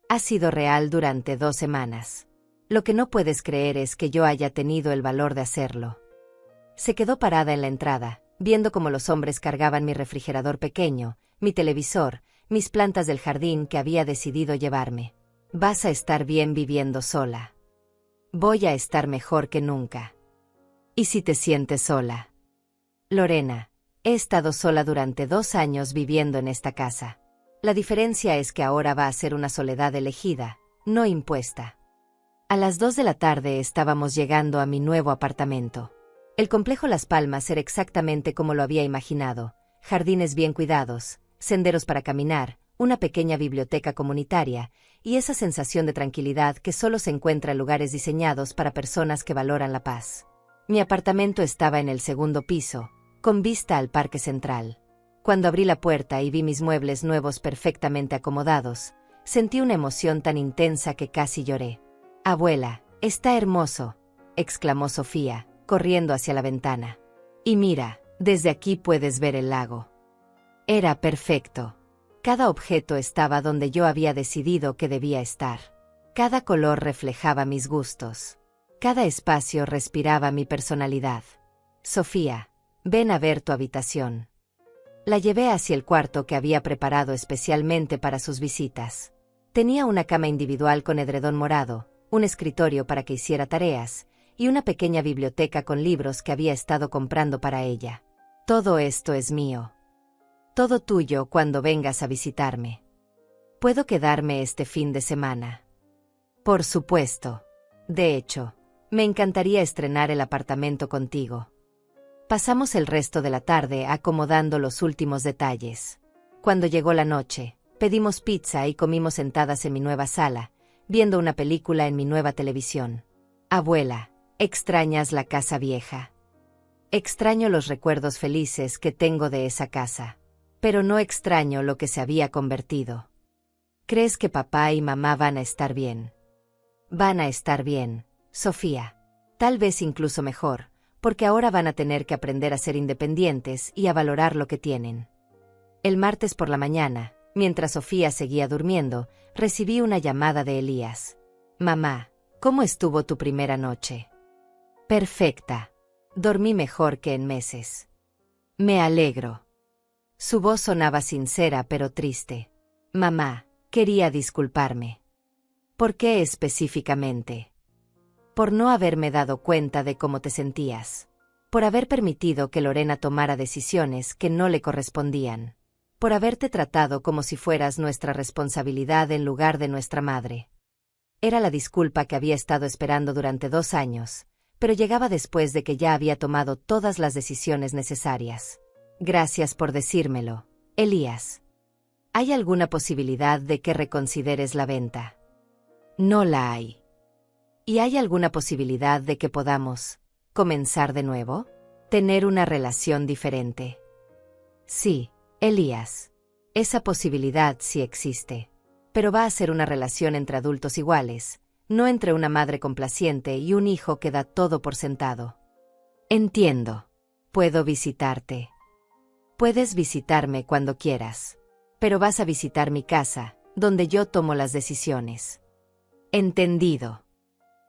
Ha sido real durante 2 semanas. Lo que no puedes creer es que yo haya tenido el valor de hacerlo. Se quedó parada en la entrada, viendo cómo los hombres cargaban mi refrigerador pequeño, mi televisor, mis plantas del jardín que había decidido llevarme. Vas a estar bien viviendo sola. Voy a estar mejor que nunca. ¿Y si te sientes sola? Lorena, he estado sola durante 2 años viviendo en esta casa. La diferencia es que ahora va a ser una soledad elegida, no impuesta. A las 2 de la tarde estábamos llegando a mi nuevo apartamento. El complejo Las Palmas era exactamente como lo había imaginado: jardines bien cuidados, senderos para caminar, una pequeña biblioteca comunitaria, y esa sensación de tranquilidad que solo se encuentra en lugares diseñados para personas que valoran la paz. Mi apartamento estaba en el 2º piso, con vista al Parque Central. Cuando abrí la puerta y vi mis muebles nuevos perfectamente acomodados, sentí una emoción tan intensa que casi lloré. «Abuela, está hermoso», exclamó Sofía, corriendo hacia la ventana. «Y mira, desde aquí puedes ver el lago». Era perfecto. Cada objeto estaba donde yo había decidido que debía estar. Cada color reflejaba mis gustos. Cada espacio respiraba mi personalidad. «Sofía, ven a ver tu habitación». La llevé hacia el cuarto que había preparado especialmente para sus visitas. Tenía una cama individual con edredón morado, un escritorio para que hiciera tareas, y una pequeña biblioteca con libros que había estado comprando para ella. Todo esto es mío. Todo tuyo cuando vengas a visitarme. ¿Puedo quedarme este fin de semana? Por supuesto. De hecho, me encantaría estrenar el apartamento contigo. Pasamos el resto de la tarde acomodando los últimos detalles. Cuando llegó la noche, pedimos pizza y comimos sentadas en mi nueva sala, viendo una película en mi nueva televisión. Abuela, ¿extrañas la casa vieja? Extraño los recuerdos felices que tengo de esa casa, pero no extraño lo que se había convertido. ¿Crees que papá y mamá van a estar bien? Van a estar bien, Sofía. Tal vez incluso mejor, porque ahora van a tener que aprender a ser independientes y a valorar lo que tienen. El martes por la mañana, mientras Sofía seguía durmiendo, recibí una llamada de Elías. Mamá, ¿cómo estuvo tu primera noche? Perfecta. Dormí mejor que en meses. Me alegro. Su voz sonaba sincera pero triste. Mamá, quería disculparme. ¿Por qué específicamente? Por no haberme dado cuenta de cómo te sentías. Por haber permitido que Lorena tomara decisiones que no le correspondían. Por haberte tratado como si fueras nuestra responsabilidad en lugar de nuestra madre. Era la disculpa que había estado esperando durante 2 años, pero llegaba después de que ya había tomado todas las decisiones necesarias. Gracias por decírmelo, Elías. ¿Hay alguna posibilidad de que reconsideres la venta? No la hay. ¿Y hay alguna posibilidad de que podamos comenzar de nuevo? ¿Tener una relación diferente? Sí, Elías. Esa posibilidad sí existe. Pero va a ser una relación entre adultos iguales, no entre una madre complaciente y un hijo que da todo por sentado. Entiendo. Puedo visitarte. Puedes visitarme cuando quieras. Pero vas a visitar mi casa, donde yo tomo las decisiones. Entendido.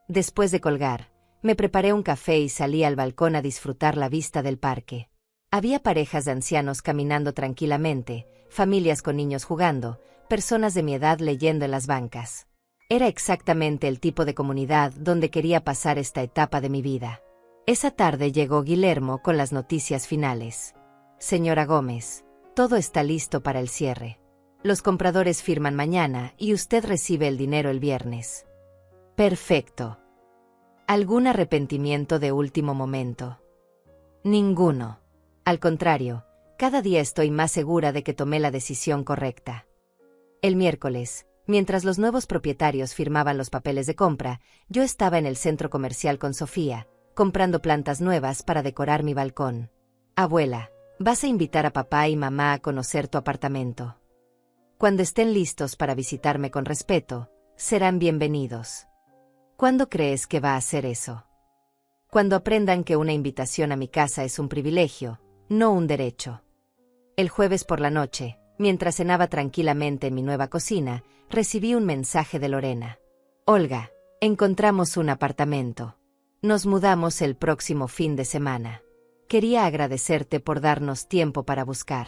Después de colgar, me preparé un café y salí al balcón a disfrutar la vista del parque. Había parejas de ancianos caminando tranquilamente, familias con niños jugando, personas de mi edad leyendo en las bancas. Era exactamente el tipo de comunidad donde quería pasar esta etapa de mi vida. Esa tarde llegó Guillermo con las noticias finales. Señora Gómez, todo está listo para el cierre. Los compradores firman mañana y usted recibe el dinero el viernes. Perfecto. ¿Algún arrepentimiento de último momento? Ninguno. Al contrario, cada día estoy más segura de que tomé la decisión correcta. El miércoles, mientras los nuevos propietarios firmaban los papeles de compra, yo estaba en el centro comercial con Sofía, comprando plantas nuevas para decorar mi balcón. Abuela, vas a invitar a papá y mamá a conocer tu apartamento. Cuando estén listos para visitarme con respeto, serán bienvenidos. ¿Cuándo crees que va a hacer eso? Cuando aprendan que una invitación a mi casa es un privilegio, no un derecho. El jueves por la noche, mientras cenaba tranquilamente en mi nueva cocina, recibí un mensaje de Lorena. Olga, encontramos un apartamento. Nos mudamos el próximo fin de semana. Quería agradecerte por darnos tiempo para buscar.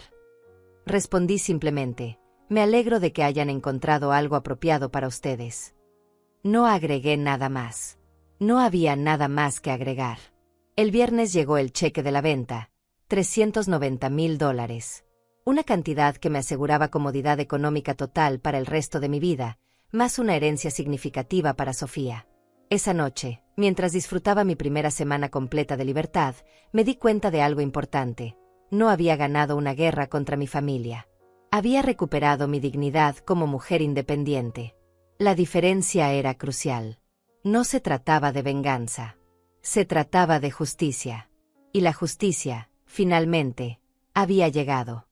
Respondí simplemente, me alegro de que hayan encontrado algo apropiado para ustedes. No agregué nada más. No había nada más que agregar. El viernes llegó el cheque de la venta, $390,000. Una cantidad que me aseguraba comodidad económica total para el resto de mi vida, más una herencia significativa para Sofía. Esa noche, mientras disfrutaba mi primera semana completa de libertad, me di cuenta de algo importante. No había ganado una guerra contra mi familia. Había recuperado mi dignidad como mujer independiente. La diferencia era crucial. No se trataba de venganza. Se trataba de justicia. Y la justicia, finalmente, había llegado.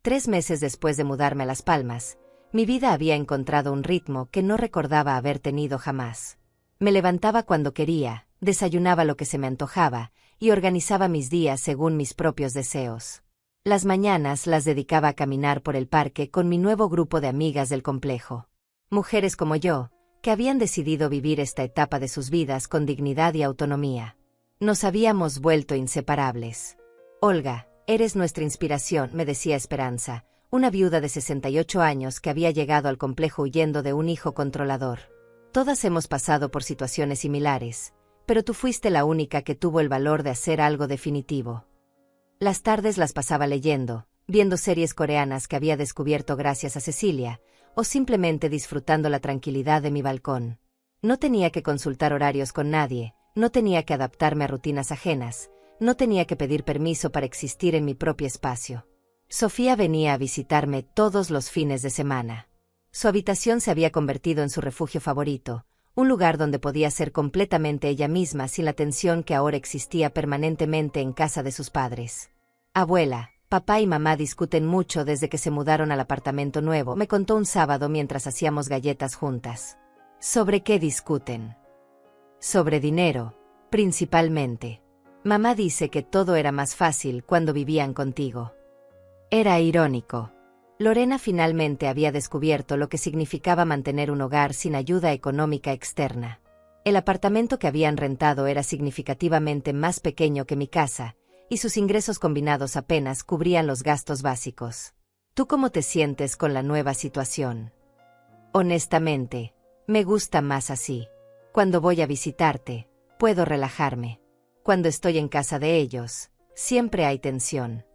3 meses después de mudarme a Las Palmas, mi vida había encontrado un ritmo que no recordaba haber tenido jamás. Me levantaba cuando quería, desayunaba lo que se me antojaba, y organizaba mis días según mis propios deseos. Las mañanas las dedicaba a caminar por el parque con mi nuevo grupo de amigas del complejo. Mujeres como yo, que habían decidido vivir esta etapa de sus vidas con dignidad y autonomía. Nos habíamos vuelto inseparables. Olga, eres nuestra inspiración, me decía Esperanza, una viuda de 68 años que había llegado al complejo huyendo de un hijo controlador. Todas hemos pasado por situaciones similares, pero tú fuiste la única que tuvo el valor de hacer algo definitivo. Las tardes las pasaba leyendo, viendo series coreanas que había descubierto gracias a Cecilia, o simplemente disfrutando la tranquilidad de mi balcón. No tenía que consultar horarios con nadie, no tenía que adaptarme a rutinas ajenas, no tenía que pedir permiso para existir en mi propio espacio. Sofía venía a visitarme todos los fines de semana. Su habitación se había convertido en su refugio favorito, un lugar donde podía ser completamente ella misma sin la tensión que ahora existía permanentemente en casa de sus padres. Abuela, papá y mamá discuten mucho desde que se mudaron al apartamento nuevo, me contó un sábado mientras hacíamos galletas juntas. ¿Sobre qué discuten? Sobre dinero, principalmente. Mamá dice que todo era más fácil cuando vivían contigo. Era irónico. Lorena finalmente había descubierto lo que significaba mantener un hogar sin ayuda económica externa. El apartamento que habían rentado era significativamente más pequeño que mi casa, y sus ingresos combinados apenas cubrían los gastos básicos. ¿Tú cómo te sientes con la nueva situación? Honestamente, me gusta más así. Cuando voy a visitarte, puedo relajarme. Cuando estoy en casa de ellos, siempre hay tensión.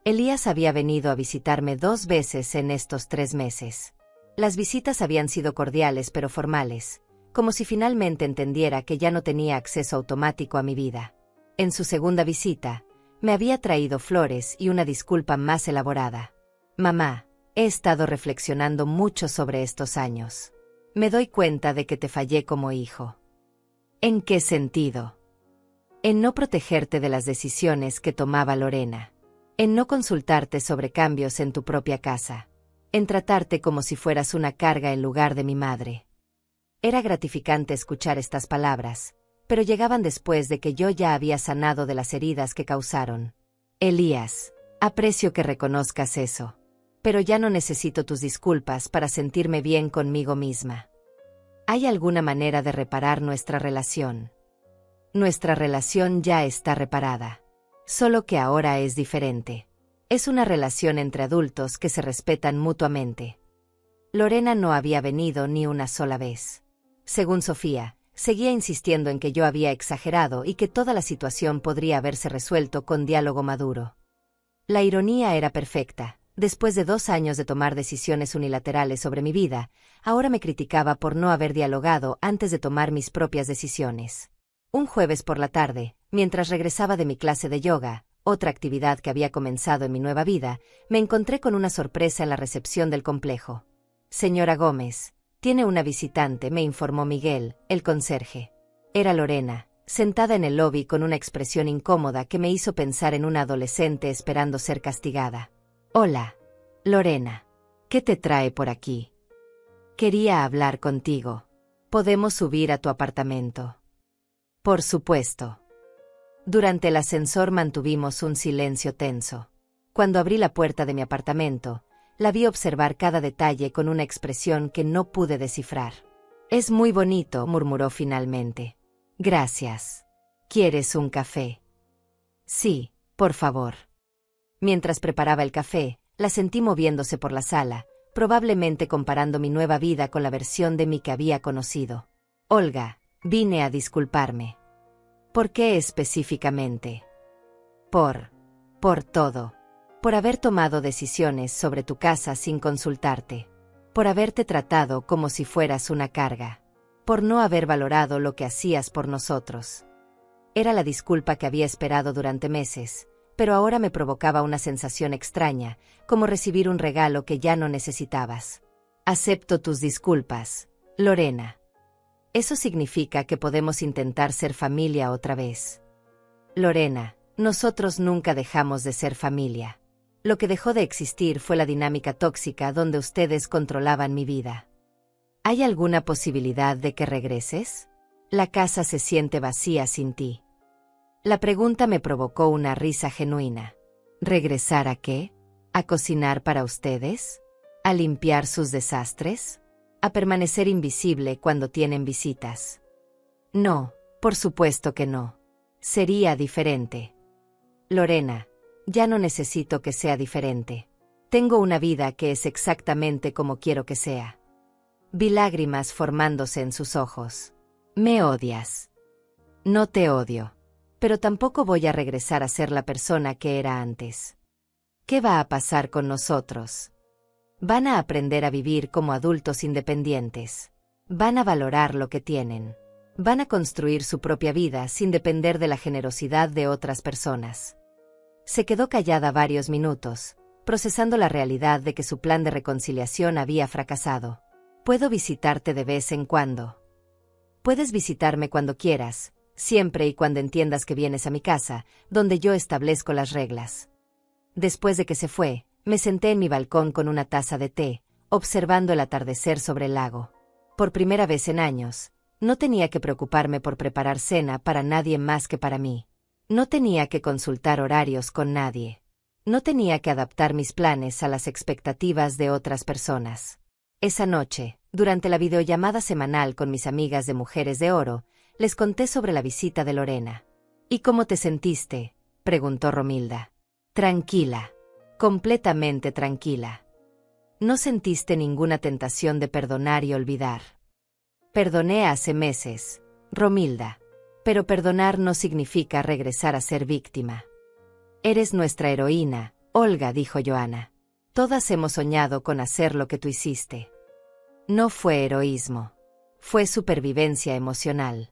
Elías había venido a visitarme 2 veces en estos 3 meses. Las visitas habían sido cordiales pero formales, como si finalmente entendiera que ya no tenía acceso automático a mi vida. En su segunda visita, me había traído flores y una disculpa más elaborada. Mamá, he estado reflexionando mucho sobre estos años. Me doy cuenta de que te fallé como hijo. ¿En qué sentido? En no protegerte de las decisiones que tomaba Lorena. En no consultarte sobre cambios en tu propia casa. En tratarte como si fueras una carga en lugar de mi madre. Era gratificante escuchar estas palabras, pero llegaban después de que yo ya había sanado de las heridas que causaron. Elías, aprecio que reconozcas eso. Pero ya no necesito tus disculpas para sentirme bien conmigo misma. ¿Hay alguna manera de reparar nuestra relación? Nuestra relación ya está reparada. Solo que ahora es diferente. Es una relación entre adultos que se respetan mutuamente. Lorena no había venido ni una sola vez. Según Sofía, seguía insistiendo en que yo había exagerado y que toda la situación podría haberse resuelto con diálogo maduro. La ironía era perfecta. Después de 2 años de tomar decisiones unilaterales sobre mi vida, ahora me criticaba por no haber dialogado antes de tomar mis propias decisiones. Un jueves por la tarde, mientras regresaba de mi clase de yoga, otra actividad que había comenzado en mi nueva vida, me encontré con una sorpresa en la recepción del complejo. Señora Gómez, tiene una visitante, me informó Miguel, el conserje. Era Lorena, sentada en el lobby con una expresión incómoda que me hizo pensar en una adolescente esperando ser castigada. Hola, Lorena. ¿Qué te trae por aquí? Quería hablar contigo. ¿Podemos subir a tu apartamento? Por supuesto. Durante el ascensor mantuvimos un silencio tenso. Cuando abrí la puerta de mi apartamento, la vi observar cada detalle con una expresión que no pude descifrar. Es muy bonito, murmuró finalmente. Gracias. ¿Quieres un café? Sí, por favor. Mientras preparaba el café, la sentí moviéndose por la sala, probablemente comparando mi nueva vida con la versión de mí que había conocido. Olga, vine a disculparme. ¿Por qué específicamente? Por todo. Por haber tomado decisiones sobre tu casa sin consultarte. Por haberte tratado como si fueras una carga. Por no haber valorado lo que hacías por nosotros. Era la disculpa que había esperado durante meses, pero ahora me provocaba una sensación extraña, como recibir un regalo que ya no necesitabas. Acepto tus disculpas, Lorena. Eso significa que podemos intentar ser familia otra vez. Lorena, nosotros nunca dejamos de ser familia. Lo que dejó de existir fue la dinámica tóxica donde ustedes controlaban mi vida. ¿Hay alguna posibilidad de que regreses? La casa se siente vacía sin ti. La pregunta me provocó una risa genuina. ¿Regresar a qué? ¿A cocinar para ustedes? ¿A limpiar sus desastres? ¿A permanecer invisible cuando tienen visitas? No, por supuesto que no. Sería diferente. Lorena, ya no necesito que sea diferente. Tengo una vida que es exactamente como quiero que sea. Vi lágrimas formándose en sus ojos. Me odias. No te odio. Pero tampoco voy a regresar a ser la persona que era antes. ¿Qué va a pasar con nosotros? Van a aprender a vivir como adultos independientes. Van a valorar lo que tienen. Van a construir su propia vida sin depender de la generosidad de otras personas. Se quedó callada varios minutos, procesando la realidad de que su plan de reconciliación había fracasado. ¿Puedo visitarte de vez en cuando? Puedes visitarme cuando quieras, siempre y cuando entiendas que vienes a mi casa, donde yo establezco las reglas. Después de que se fue, me senté en mi balcón con una taza de té, observando el atardecer sobre el lago. Por primera vez en años, no tenía que preocuparme por preparar cena para nadie más que para mí. No tenía que consultar horarios con nadie. No tenía que adaptar mis planes a las expectativas de otras personas. Esa noche, durante la videollamada semanal con mis amigas de Mujeres de Oro, les conté sobre la visita de Lorena. ¿Y cómo te sentiste?, preguntó Romilda. Tranquila. Completamente tranquila. ¿No sentiste ninguna tentación de perdonar y olvidar? Perdoné hace meses, Romilda. Pero perdonar no significa regresar a ser víctima. Eres nuestra heroína, Olga, dijo Joana. Todas hemos soñado con hacer lo que tú hiciste. No fue heroísmo. Fue supervivencia emocional.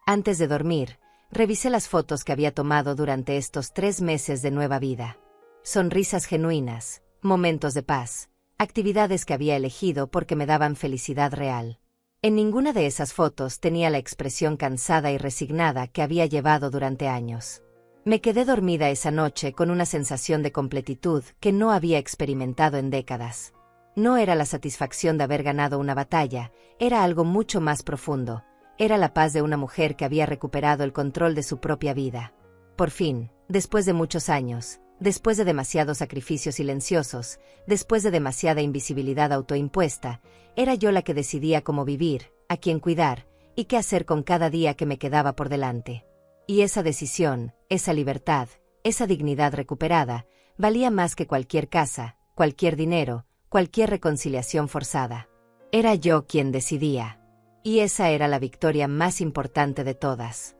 Antes de dormir, revisé las fotos que había tomado durante estos 3 meses de nueva vida. Sonrisas genuinas, momentos de paz, actividades que había elegido porque me daban felicidad real. En ninguna de esas fotos tenía la expresión cansada y resignada que había llevado durante años. Me quedé dormida esa noche con una sensación de completitud que no había experimentado en décadas. No era la satisfacción de haber ganado una batalla, era algo mucho más profundo. Era la paz de una mujer que había recuperado el control de su propia vida. Por fin, después de muchos años, después de demasiados sacrificios silenciosos, después de demasiada invisibilidad autoimpuesta, era yo la que decidía cómo vivir, a quién cuidar, y qué hacer con cada día que me quedaba por delante. Y esa decisión, esa libertad, esa dignidad recuperada, valía más que cualquier casa, cualquier dinero, cualquier reconciliación forzada. Era yo quien decidía. Y esa era la victoria más importante de todas.